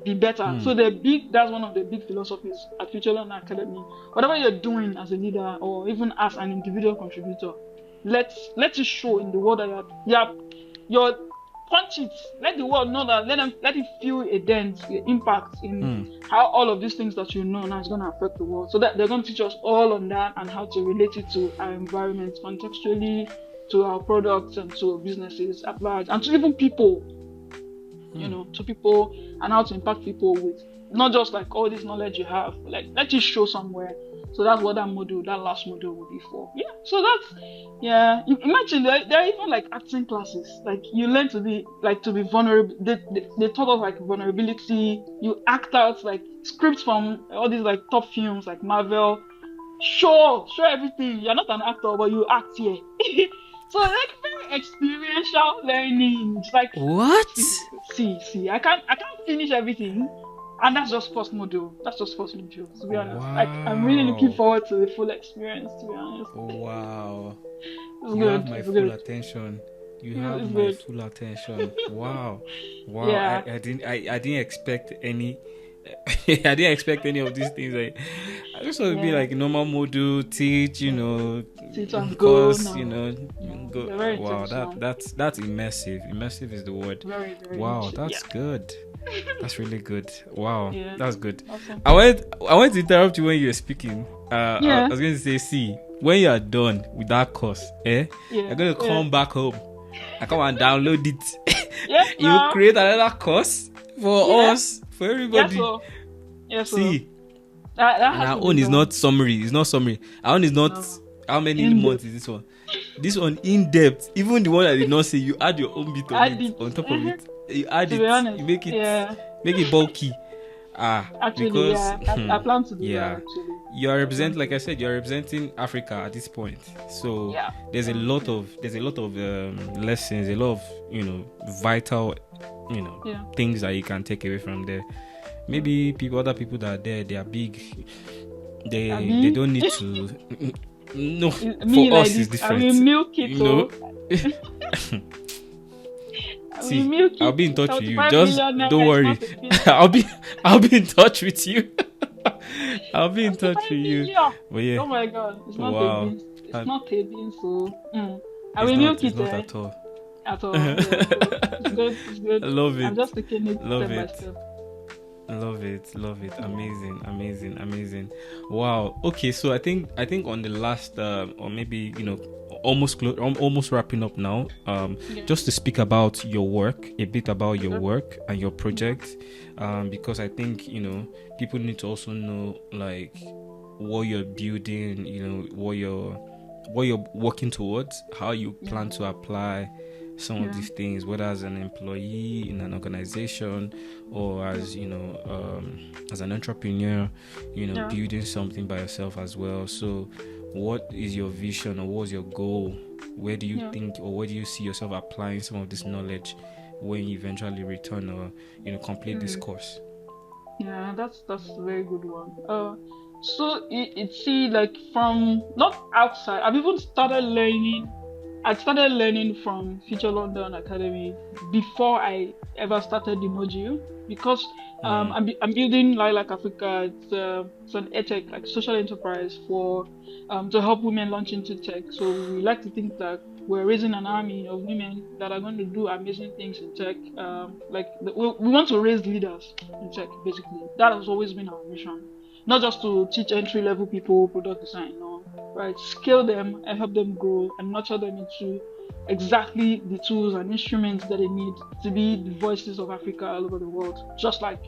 be better? So that's one of the big philosophies at Future Learner Academy. Whatever you're doing as a leader or even as an individual contributor, let it show in the world that you're punch it. Let the world know that. Let it feel a dent, the impact in how all of these things that you know now is going to affect the world. So that they're going to teach us all on that and how to relate it to our environment contextually, to our products and to businesses at large, and to even people. To people, and how to impact people with not just like all this knowledge you have, like let it show somewhere. So that's what that last module will be for. Yeah. So that's Imagine there are even like acting classes. Like you learn to be vulnerable. They taught us like vulnerability. You act out like scripts from all these like top films like Marvel. Show everything. You're not an actor, but you act here. So like very experiential learning. It's like what? See. I can't finish everything, and that's just first module. To be honest, wow. like I'm really looking forward to the full experience. To be honest. Wow. It's you good. have my It's full good. attention. You Yeah, have it's my good. full attention. Wow. Yeah. I didn't expect any. I didn't expect any of these things. I just want to be like normal module, teach, Teach and course, go. go. Very Wow, intentional. that's immersive. Immersive is the word. Very, very wow, immersive. that's good. That's really good. Wow, Yeah. that's good. Awesome. I want to interrupt you when you were speaking. I was going to say, see, when you are done with that course, you're going to come back home. I come and download it. Yes, you create another course for us, for everybody. Yes, see, that and our own is not summary. It's not summary. Our own is not how many months is this one. This one in depth. Even the one I did not say, you add your own bit on top of it. You add it. Honest, you make it bulky. Actually, because I plan to do that. Actually, you are representing, like I said, you're representing Africa at this point. So there's a lot of lessons, a lot of vital things that you can take away from there. Maybe other people that are there, they are big. They don't need to. No, for like us it's different. I will milk it. See, I'll be in touch with you. Just don't worry. I'll be in touch with you. I'll be in touch with you. But oh my God, it's not a bean. It's not a bean, so I will milk it. Not at all. At all. Yeah, so it's good. I love it. I'm just taking it love step it. by step. Love it. Amazing. Wow. Okay, so I think on the last or maybe almost wrapping up now, just to speak about your work, a bit about your work and your project, because I think people need to also know like what you're building, what you're working towards, how you plan to apply some of these things, whether as an employee in an organization or as as an entrepreneur, building something by yourself as well. So what is your vision, or what's your goal? Where do you think, or where do you see yourself applying some of this knowledge when you eventually return or complete this course? Yeah, that's a very good one. So it's like from not outside. I've even started learning. I started learning from Future London Academy before I ever started the module, because I'm building Lilac Africa. It's an edtech, like social enterprise for to help women launch into tech. So we like to think that we're raising an army of women that are going to do amazing things in tech. We want to raise leaders in tech, basically. That has always been our mission. Not just to teach entry-level people product design, right? Scale them and help them grow and nurture them into exactly the tools and instruments that they need to be the voices of Africa all over the world. Just like,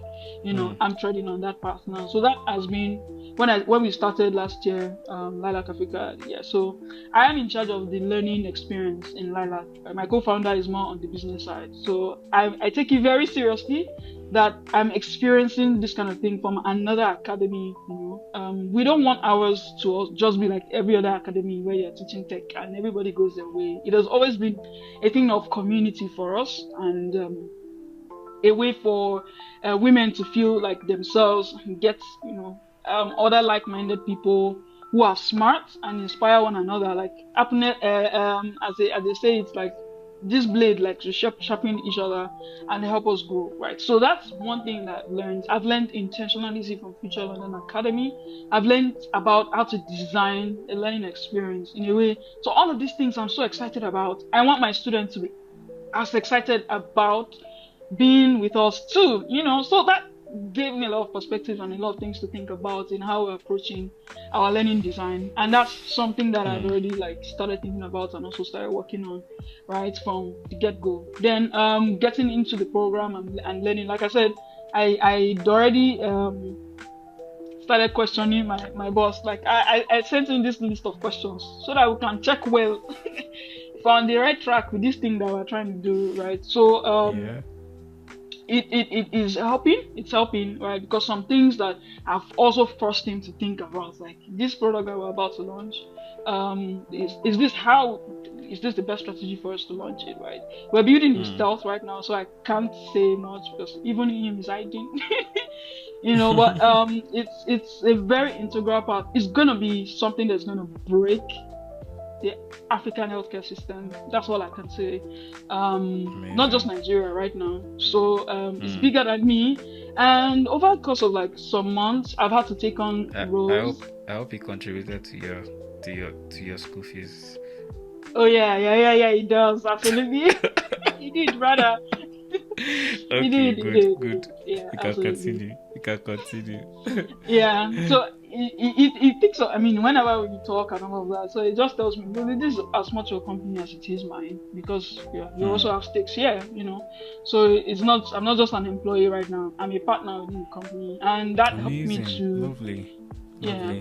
I'm treading on that path now. So that has been when we started last year, Lilac Africa. Yeah, so I am in charge of the learning experience in Lilac. My co-founder is more on the business side. So I take it very seriously that I'm experiencing this kind of thing from another academy. We don't want ours to just be like every other academy where you're teaching tech and everybody goes their way. It has always been a thing of community for us, and a way for women to feel like themselves and get other like-minded people who are smart and inspire one another. Like as they say, it's like this blade like to sharpen each other and help us grow, right? So that's one thing that I've learned intentionality from Future London Academy. I've learned about how to design a learning experience in a way. So all of these things I'm so excited about. I want my students to be as excited about being with us too, so that gave me a lot of perspective and a lot of things to think about in how we're approaching our learning design. And that's something that I've already like started thinking about and also started working on right from the get-go. Then getting into the program and learning, like I said, I'd already started questioning my boss. Like I sent him this list of questions so that we can check well if we're on the right track with this thing that we're trying to do, right? So it is helping. It's helping, right? Because some things that I've also forced him to think about, like this product that we're about to launch, is this the best strategy for us to launch it, right? We're building the stealth right now, so I can't say much because even him is hiding. But it's a very integral part. It's gonna be something that's gonna break the African healthcare system. That's all I can say. Not just Nigeria right now. So it's bigger than me. And over the course of like some months, I've had to take on roles. I hope it contributed to your school fees. Oh yeah, it does, absolutely. It did, rather. Okay, good. Yeah, You can continue. Yeah. So it thinks. I mean, whenever we talk and all of that, so it just tells me, well, this is as much your company as it is mine, because you also have stakes here, So it's not. I'm not just an employee right now. I'm a partner within the company, and that helped me to. Lovely. Yeah,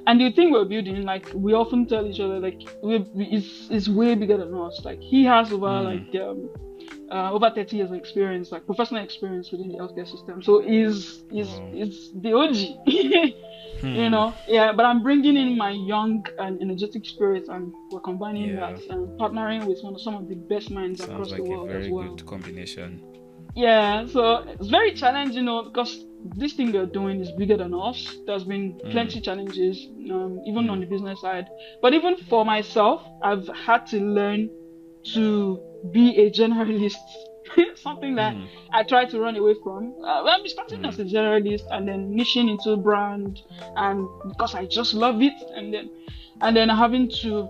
and the thing we're building, like we often tell each other, like it's way bigger than us. Like he has over over 30 years of experience, like professional experience within the healthcare system. So is the OG, Yeah, but I'm bringing in my young and energetic spirit, and we're combining that and partnering with some of the best minds across the world as well. Sounds like a very good combination. Yeah, so it's very challenging, because this thing we're doing is bigger than us. There's been plenty challenges, even on the business side. But even for myself, I've had to learn to be a generalist, something that I try to run away from. I'm starting as a generalist and then niching into brand, and because I just love it, and then having to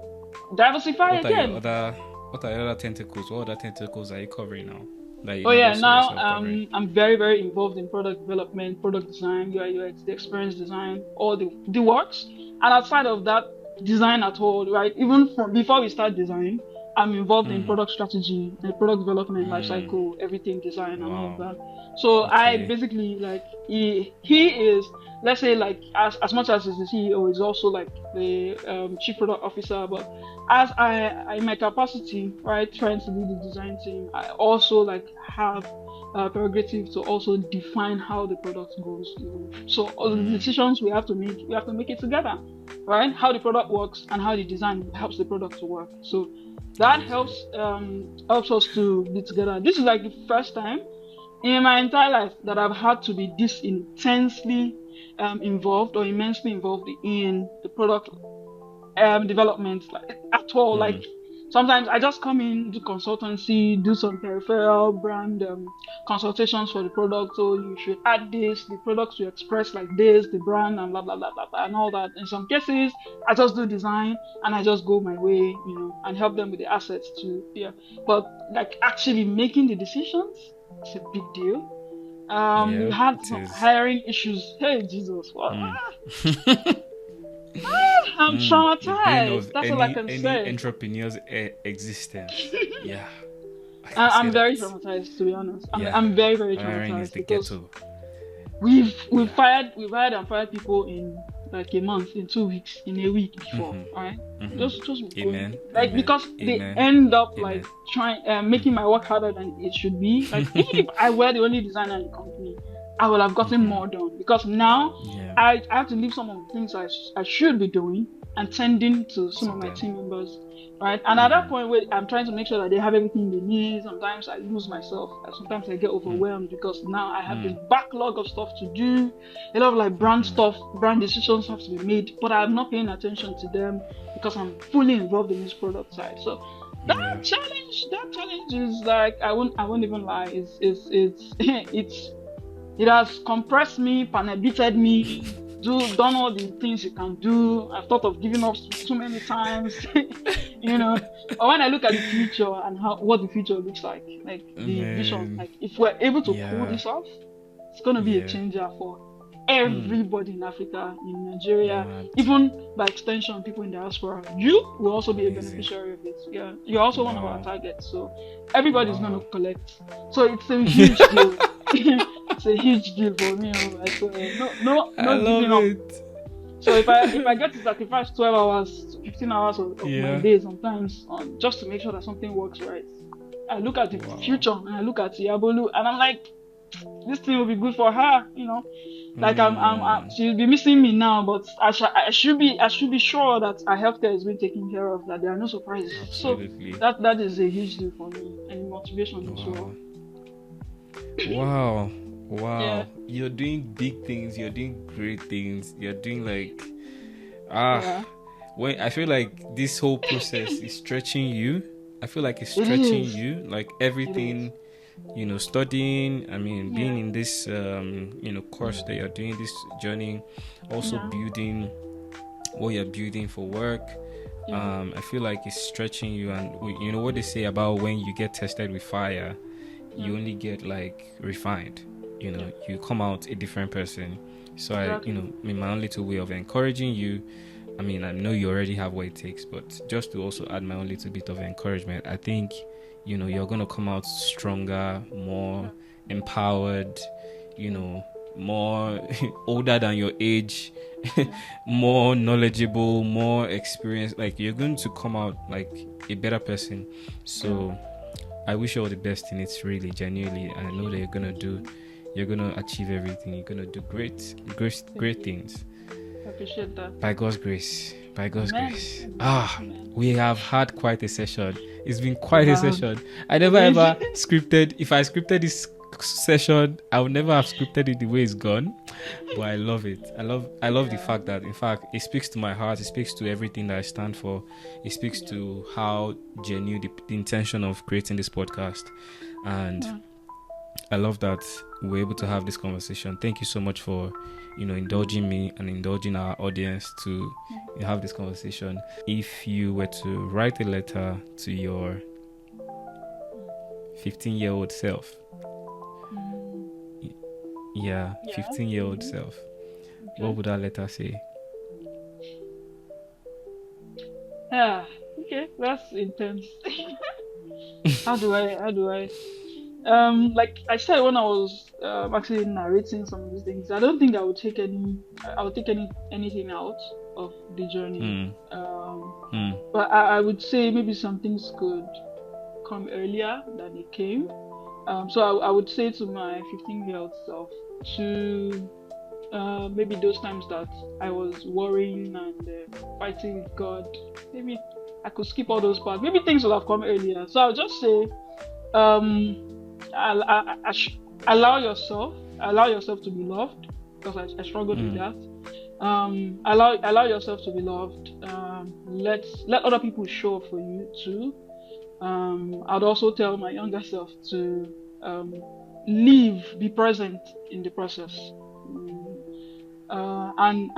diversify again. What are your other tentacles? What other tentacles are you covering now? Now I'm very, very involved in product development, product design, UI UX, the experience design, all the works. And outside of that, design at all, right? Even from before we start design, I'm involved in product strategy, the product development lifecycle, everything design and all of that. So I basically he is, let's say, like as much as he's the CEO, is also like the chief product officer. But as I in my capacity, right, trying to lead the design team, I also have prerogative to also define how the product goes. So all the decisions we have to make it together, right? How the product works and how the design helps the product to work. So that helps us to be together. This is like the first time in my entire life that I've had to be this intensely involved or immensely involved in the product development at all. Like sometimes I just come in, do consultancy, do some peripheral brand consultations for the product. So you should add this, the product to express like this, the brand and blah blah blah blah blah and all that. In some cases, I just do design and I just go my way, and help them with the assets too. Yeah, but like actually making the decisions, it's a big deal. We had some hiring issues. Hey Jesus, what? I'm traumatized. That's all I can say. Any entrepreneur's existence. Yeah. I'm very traumatized, to be honest. I'm very, very traumatized because we've hired and fired people in like a month, in 2 weeks, in a week before, right? Just Amen. Like because they end up like trying making my work harder than it should be. Like even if I were the only designer in the company, I would have gotten more done, because now I have to leave some of the things I should be doing and tending to some of my team members, right? And at that point where I'm trying to make sure that they have everything they need, sometimes I lose myself. Sometimes I get overwhelmed because now I have this backlog of stuff to do. A lot of brand stuff, brand decisions have to be made, but I'm not paying attention to them because I'm fully involved in this product side. So That challenge is like I won't even lie. It has compressed me, panabitted me, done all the things you can do. I've thought of giving up too many times, But when I look at the future and what the future looks like the vision, like if we're able to pull this off, it's gonna be a changer for everybody in Africa, in Nigeria, even by extension, people in diaspora. You will also be a beneficiary of it. Yeah, you're also one of our targets, so everybody's gonna collect. So it's a huge deal. It's a huge deal for me. No giving up. So if I get to sacrifice 12 hours to 15 hours of my day sometimes just to make sure that something works right, I look at the future and I look at Bolu and I'm like, this thing will be good for her, Like she'll be missing me now, but I should be sure that our healthcare is being taken care of, that there are no surprises. Absolutely. So that is a huge deal for me and motivation as well. Wow. Yeah. You're doing big things, you're doing great things, you're doing when I feel like this whole process is stretching you. I feel like it's stretching you, like everything, studying, being in this course that you're doing, this journey, also building what you're building for work. I feel like it's stretching you, and you know what they say about when you get tested with fire, you only get refined. You come out a different person. So my own little way of encouraging you, I know you already have what it takes, but just to also add my own little bit of encouragement, I think you're going to come out stronger, more empowered, more older than your age, more knowledgeable, more experienced. You're going to come out like a better person. So I wish you all the best in it, really, genuinely. I know that you're going to achieve everything. You're going to do great things. I appreciate that. By God's grace. We have had quite a session. It's been quite a session. I never ever scripted. If I scripted this session, I would never have scripted it the way it's gone. But I love it. I love the fact that, in fact, it speaks to my heart. It speaks to everything that I stand for. It speaks to how genuine the intention of creating this podcast. And I love that we're able to have this conversation. Thank you so much for indulging me and indulging our audience to have this conversation. If you were to write a letter to your 15-year-old self, 15-year-old self, what would that letter say? Okay, that's intense. How do I like I said when I was actually narrating some of these things, I don't think I would take anything out of the journey. But I would say maybe some things could come earlier than it came. So I would say to my 15-year-old self to maybe those times that I was worrying and fighting with God, maybe I could skip all those parts. Maybe things would have come earlier. So I'll just say allow yourself to be loved, because I struggled with that. Allow yourself to be loved. Let other people show up for you too. I'd also tell my younger self to be present in the process, and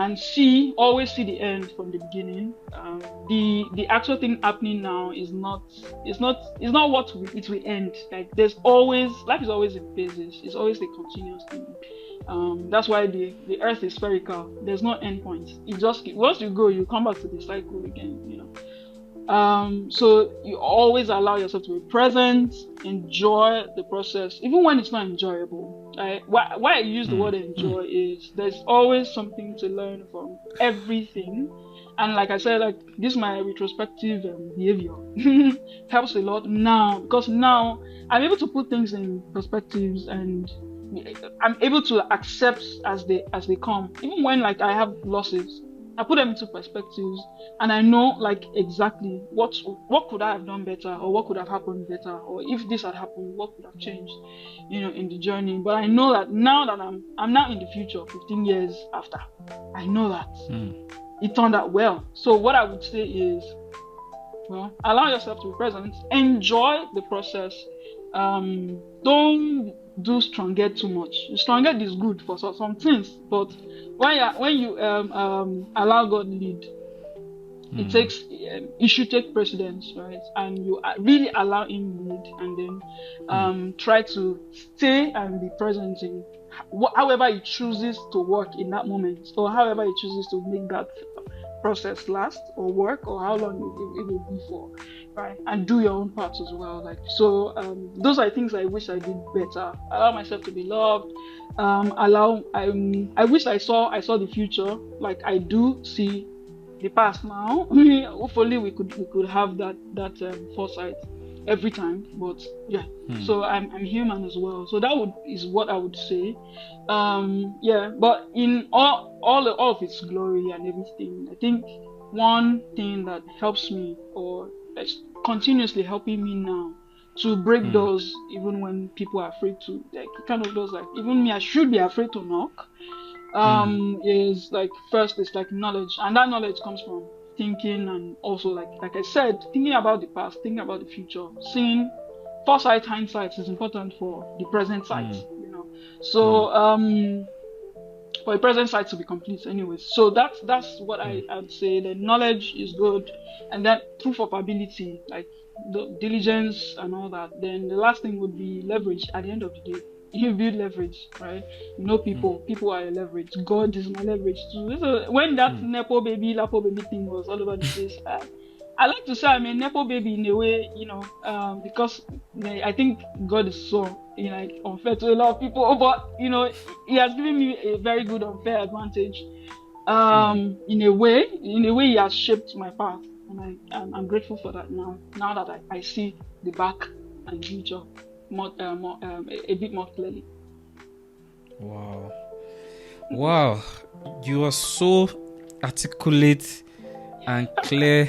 always see the end from the beginning. The actual thing happening now is not what it will end. Like life is always in phases. It's always a continuous thing. That's why the earth is spherical. There's no end point. It just once you go, you come back to the cycle again. So you always allow yourself to be present, enjoy the process, even when it's not enjoyable. Why I use the word enjoy is there's always something to learn from everything. And like I said, this my retrospective behavior helps a lot now, because now I'm able to put things in perspectives and I'm able to accept as they come. Even when I have losses, I put them into perspectives, and I know exactly what could I have done better, or what could have happened better, or if this had happened, what could have changed, in the journey. But I know that now that I'm now in the future, 15 years after, I know that it turned out well. So what I would say is, Well, allow yourself to be present. Enjoy the process. Don't do strong-head too much. Strong-head is good for some things, but when you allow God lead, it takes it should take precedence, right? And you really allow Him lead, and then try to stay and be present in however He chooses to work in that moment, or however He chooses to make that process last or work, or how long it will be for, right? And do your own part as well. Like so, those are things I wish I did better. Allow myself to be loved. I wish I saw the future like I do see the past now. Hopefully we could have that foresight every time, but yeah. So I'm human as well, so is what I would say. Yeah, but in all of its glory and everything, I think one thing that helps me, or is continuously helping me now, to break doors even when people are afraid to, like, kind of doors like even me I should be afraid to knock, is like, first it's like knowledge, and that knowledge comes from thinking, and also like I said, thinking about the past, thinking about the future, seeing foresight. Hindsight is important for the present sight, so for the present sight to be complete anyways. So that's what I'd say. The knowledge is good, and then proof of ability, like the diligence and all that. Then the last thing would be leverage. At the end of the day, you build leverage, right? People are a leverage. God is my leverage too. So when that lapo baby thing was all over the place, I like to say I'm a nepo baby in a way, because I think God is so, like, unfair to a lot of people, but He has given me a very good unfair advantage. In a way, He has shaped my path, and I'm grateful for that now. Now that I see the back and future a bit more clearly. Wow, you are so articulate and clear.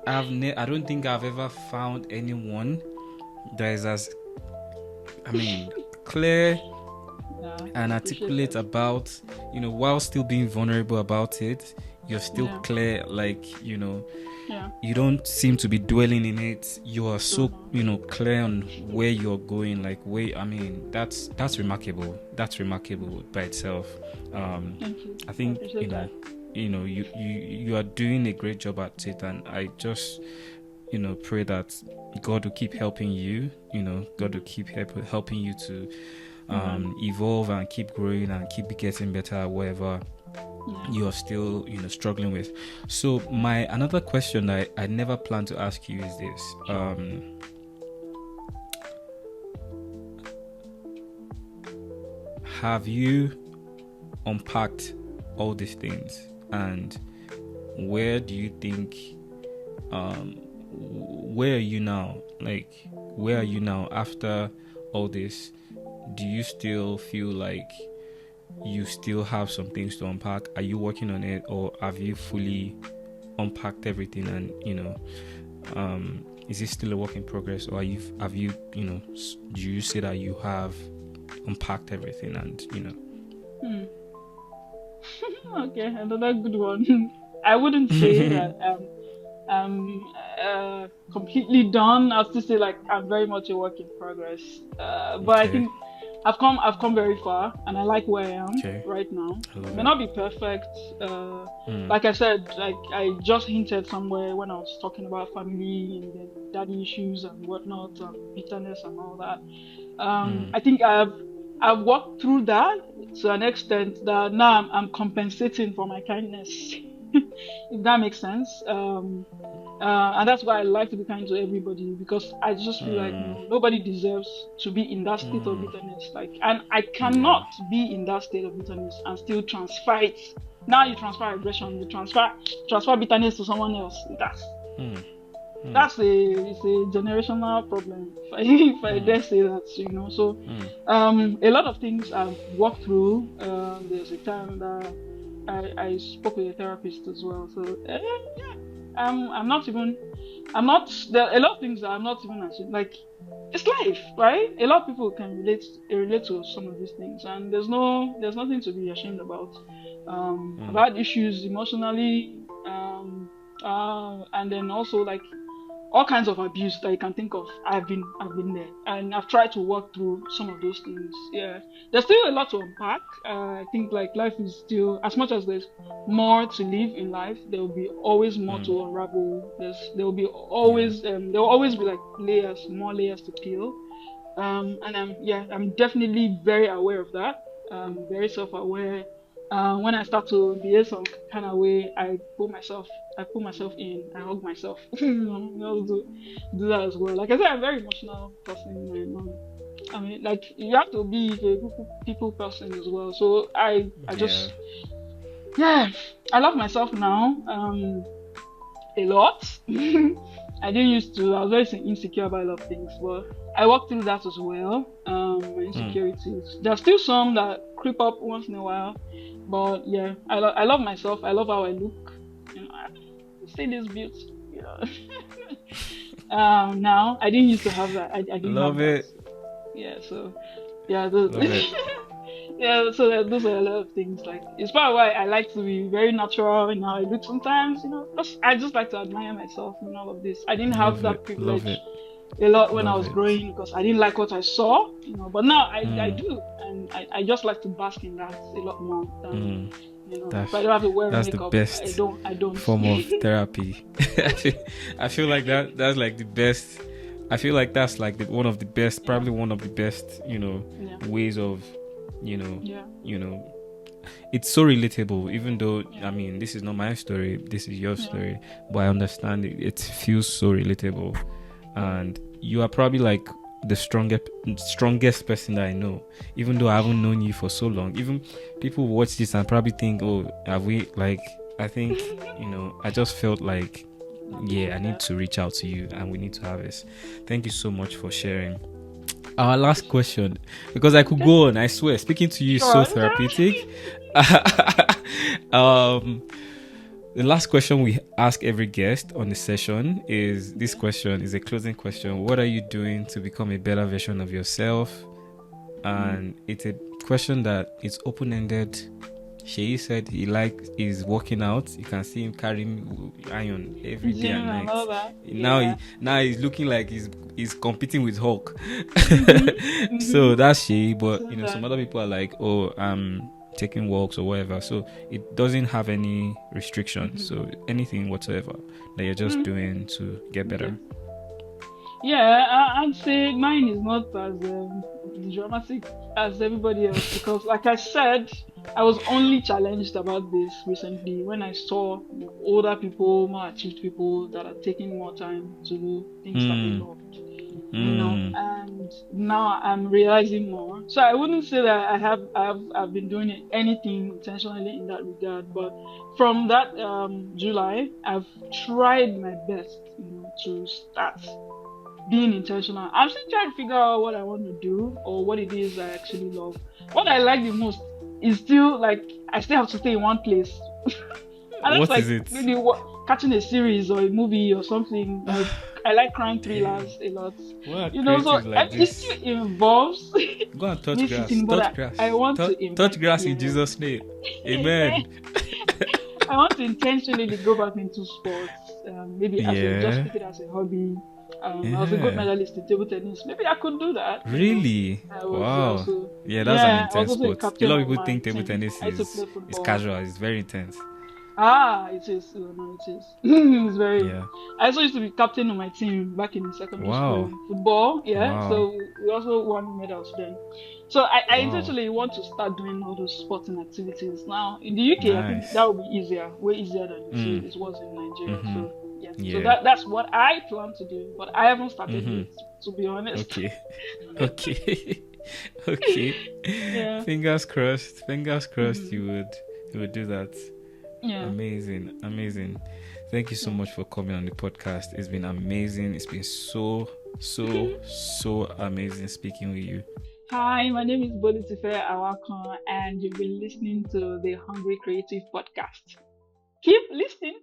I don't think I've ever found anyone that is as, clear and articulate about, while still being vulnerable about it. You're still clear, like, you don't seem to be dwelling in it. You are so, clear on where you're going, like that's remarkable. That's remarkable by itself. Thank you. I think, you are doing a great job at it, and I just pray that God will keep helping you. God will keep helping you to evolve and keep growing and keep getting better at whatever you are still struggling with. So another question I never planned to ask you is this: have you unpacked all these things, and where do you think where are you now? Like, where are you now after all this? Do you still feel like you still have some things to unpack? Are you working on it, or have you fully unpacked everything? And is it still a work in progress, or have you do you say that you have unpacked everything? And Okay, another good one. I wouldn't say that I'm completely done. I'll still say like I'm very much a work in progress. But I think I've come very far, and I like where I am right now. May not be perfect. Like I said, like I just hinted somewhere when I was talking about family and then daddy issues and whatnot, and bitterness and all that. I think I've walked through that to an extent that now I'm compensating for my kindness, if that makes sense. And that's why I like to be kind to everybody, because I just feel like nobody deserves to be in that state of bitterness. Like, and I cannot be in that state of bitterness and still transfer it. Now you transfer aggression, you transfer bitterness to someone else. That's it's a generational problem, if I dare say that, So a lot of things I've walked through. There's a time that I spoke with a therapist as well. So I'm not there are a lot of things that I'm not even ashamed. Like, it's life, right? A lot of people can relate to some of these things, and there's nothing to be ashamed about. I've had issues emotionally, and then also like all kinds of abuse that you can think of. I've been there, and I've tried to work through some of those things. Yeah, there's still a lot to unpack. I think like life is still, as much as there's more to live in life, there will be always more to unravel. There will be Yeah. always there will always be like layers, more layers to peel. And I'm definitely very aware of that. Very self-aware. When I start to behave some kind of way, I put myself in, I hug myself. I'll do that as well. Like I said, I'm a very emotional person, and I mean, like you have to be a people person as well. So I Yeah. just, yeah, I love myself now. A lot. I didn't used to. I was very insecure about a lot of things, but I walked through that as well. My Mm. insecurities. There's still some that creep up once in a while, but yeah, I love myself. I love how I look. I see this beauty. You know. Now I didn't used to have that. I didn't have Love that. it. Yeah. So yeah, those, Love it. yeah. So those are a lot of things. Like it's part of why I like to be very natural in how I look sometimes. Because I just like to admire myself in all of this. I didn't have Love it. that Love it. privilege a lot when I Love was it. growing because I didn't like what I saw. But now I Mm. do, and I just like to bask in that a lot more than. Mm. If That's I don't have to wear that's the makeup, I best don't. I don't. form of therapy. I feel like that's like the best. I feel like that's like one of the best, Yeah. probably one of the best, Yeah. ways of, you know, Yeah. you know, it's so relatable. Even though Yeah. I mean, this is not my story, this is your Yeah. story, but I understand it. It feels so relatable, and you are probably like the strongest person that I know. Even though I haven't known you for so long, even people watch this and probably think, "Oh, have we?" Like, I think I just felt like, yeah, I need to reach out to you, and we need to have this. Thank you so much for sharing. Our last question, because I could Okay. go on. I swear, speaking to you is so Sure. therapeutic. um, the last question we ask every guest on the session is this Okay. question is a closing question. What are you doing to become a better version of yourself? And it's a question that is open-ended. Sheyi said he's working out. You can see him carrying iron every day and Gym and night. all that. Now Yeah. now he's looking like he's competing with Hulk. Mm-hmm. Mm-hmm. So that's Sheyi, but So some that. other people are like, oh, I'm taking walks or whatever. So it doesn't have any restrictions. Mm-hmm. So anything whatsoever that you're just Mm-hmm. doing to get Okay. better. Yeah, I'd say mine is not as dramatic as everybody else because, like I said, I was only challenged about this recently when I saw older people, more achieved people that are taking more time to do things that they Mm, loved. mm, And now I'm realizing more. So I wouldn't say that I've been doing anything intentionally in that regard, but from that July, I've tried my best, to start being intentional. I'm still trying to figure out what I want to do or what it is I actually love. What I like the most is still like I still have to stay in one place. I don't what is like it? really catching a series or a movie or something. Like I like crime thrillers a lot. Why are So creatives like it still this? involves Go and touch me grass. sitting, but Touch I grass. want to Touch grass in yeah, Jesus' name. amen. Amen. I want to intentionally go back into sports. Maybe just Yeah. pick it as a hobby. I was a gold Yeah. medalist in table tennis. Maybe I could do that. Really? I was Wow. also, Yeah, that's an yeah, I was intense also a sport. A captain lot of of people my think table team. tennis I used to is play football. casual. It's very intense. It is. Oh, no, it is. It's very. Yeah. I also used to be captain of my team back in secondary school Wow. in football. Yeah, Wow. so we also won medals then. So I Wow. intentionally want to start doing all those sporting activities now in the UK. I think Nice. that would be easier, way easier than Mm. it was in Nigeria. Mm-hmm. So yeah, so Yeah. that's what I plan to do, but I haven't started Mm-hmm. yet, to be honest. Okay. Okay. Okay. Yeah. Fingers crossed. Fingers crossed Hmm. you would do that. Yeah. Amazing. Amazing. Thank you so Yeah. much for coming on the podcast. It's been amazing. It's been so, so, so amazing speaking with you. Hi, my name is Bolutife Awakan, and you've been listening to the Hungry Creative Podcast. Keep listening.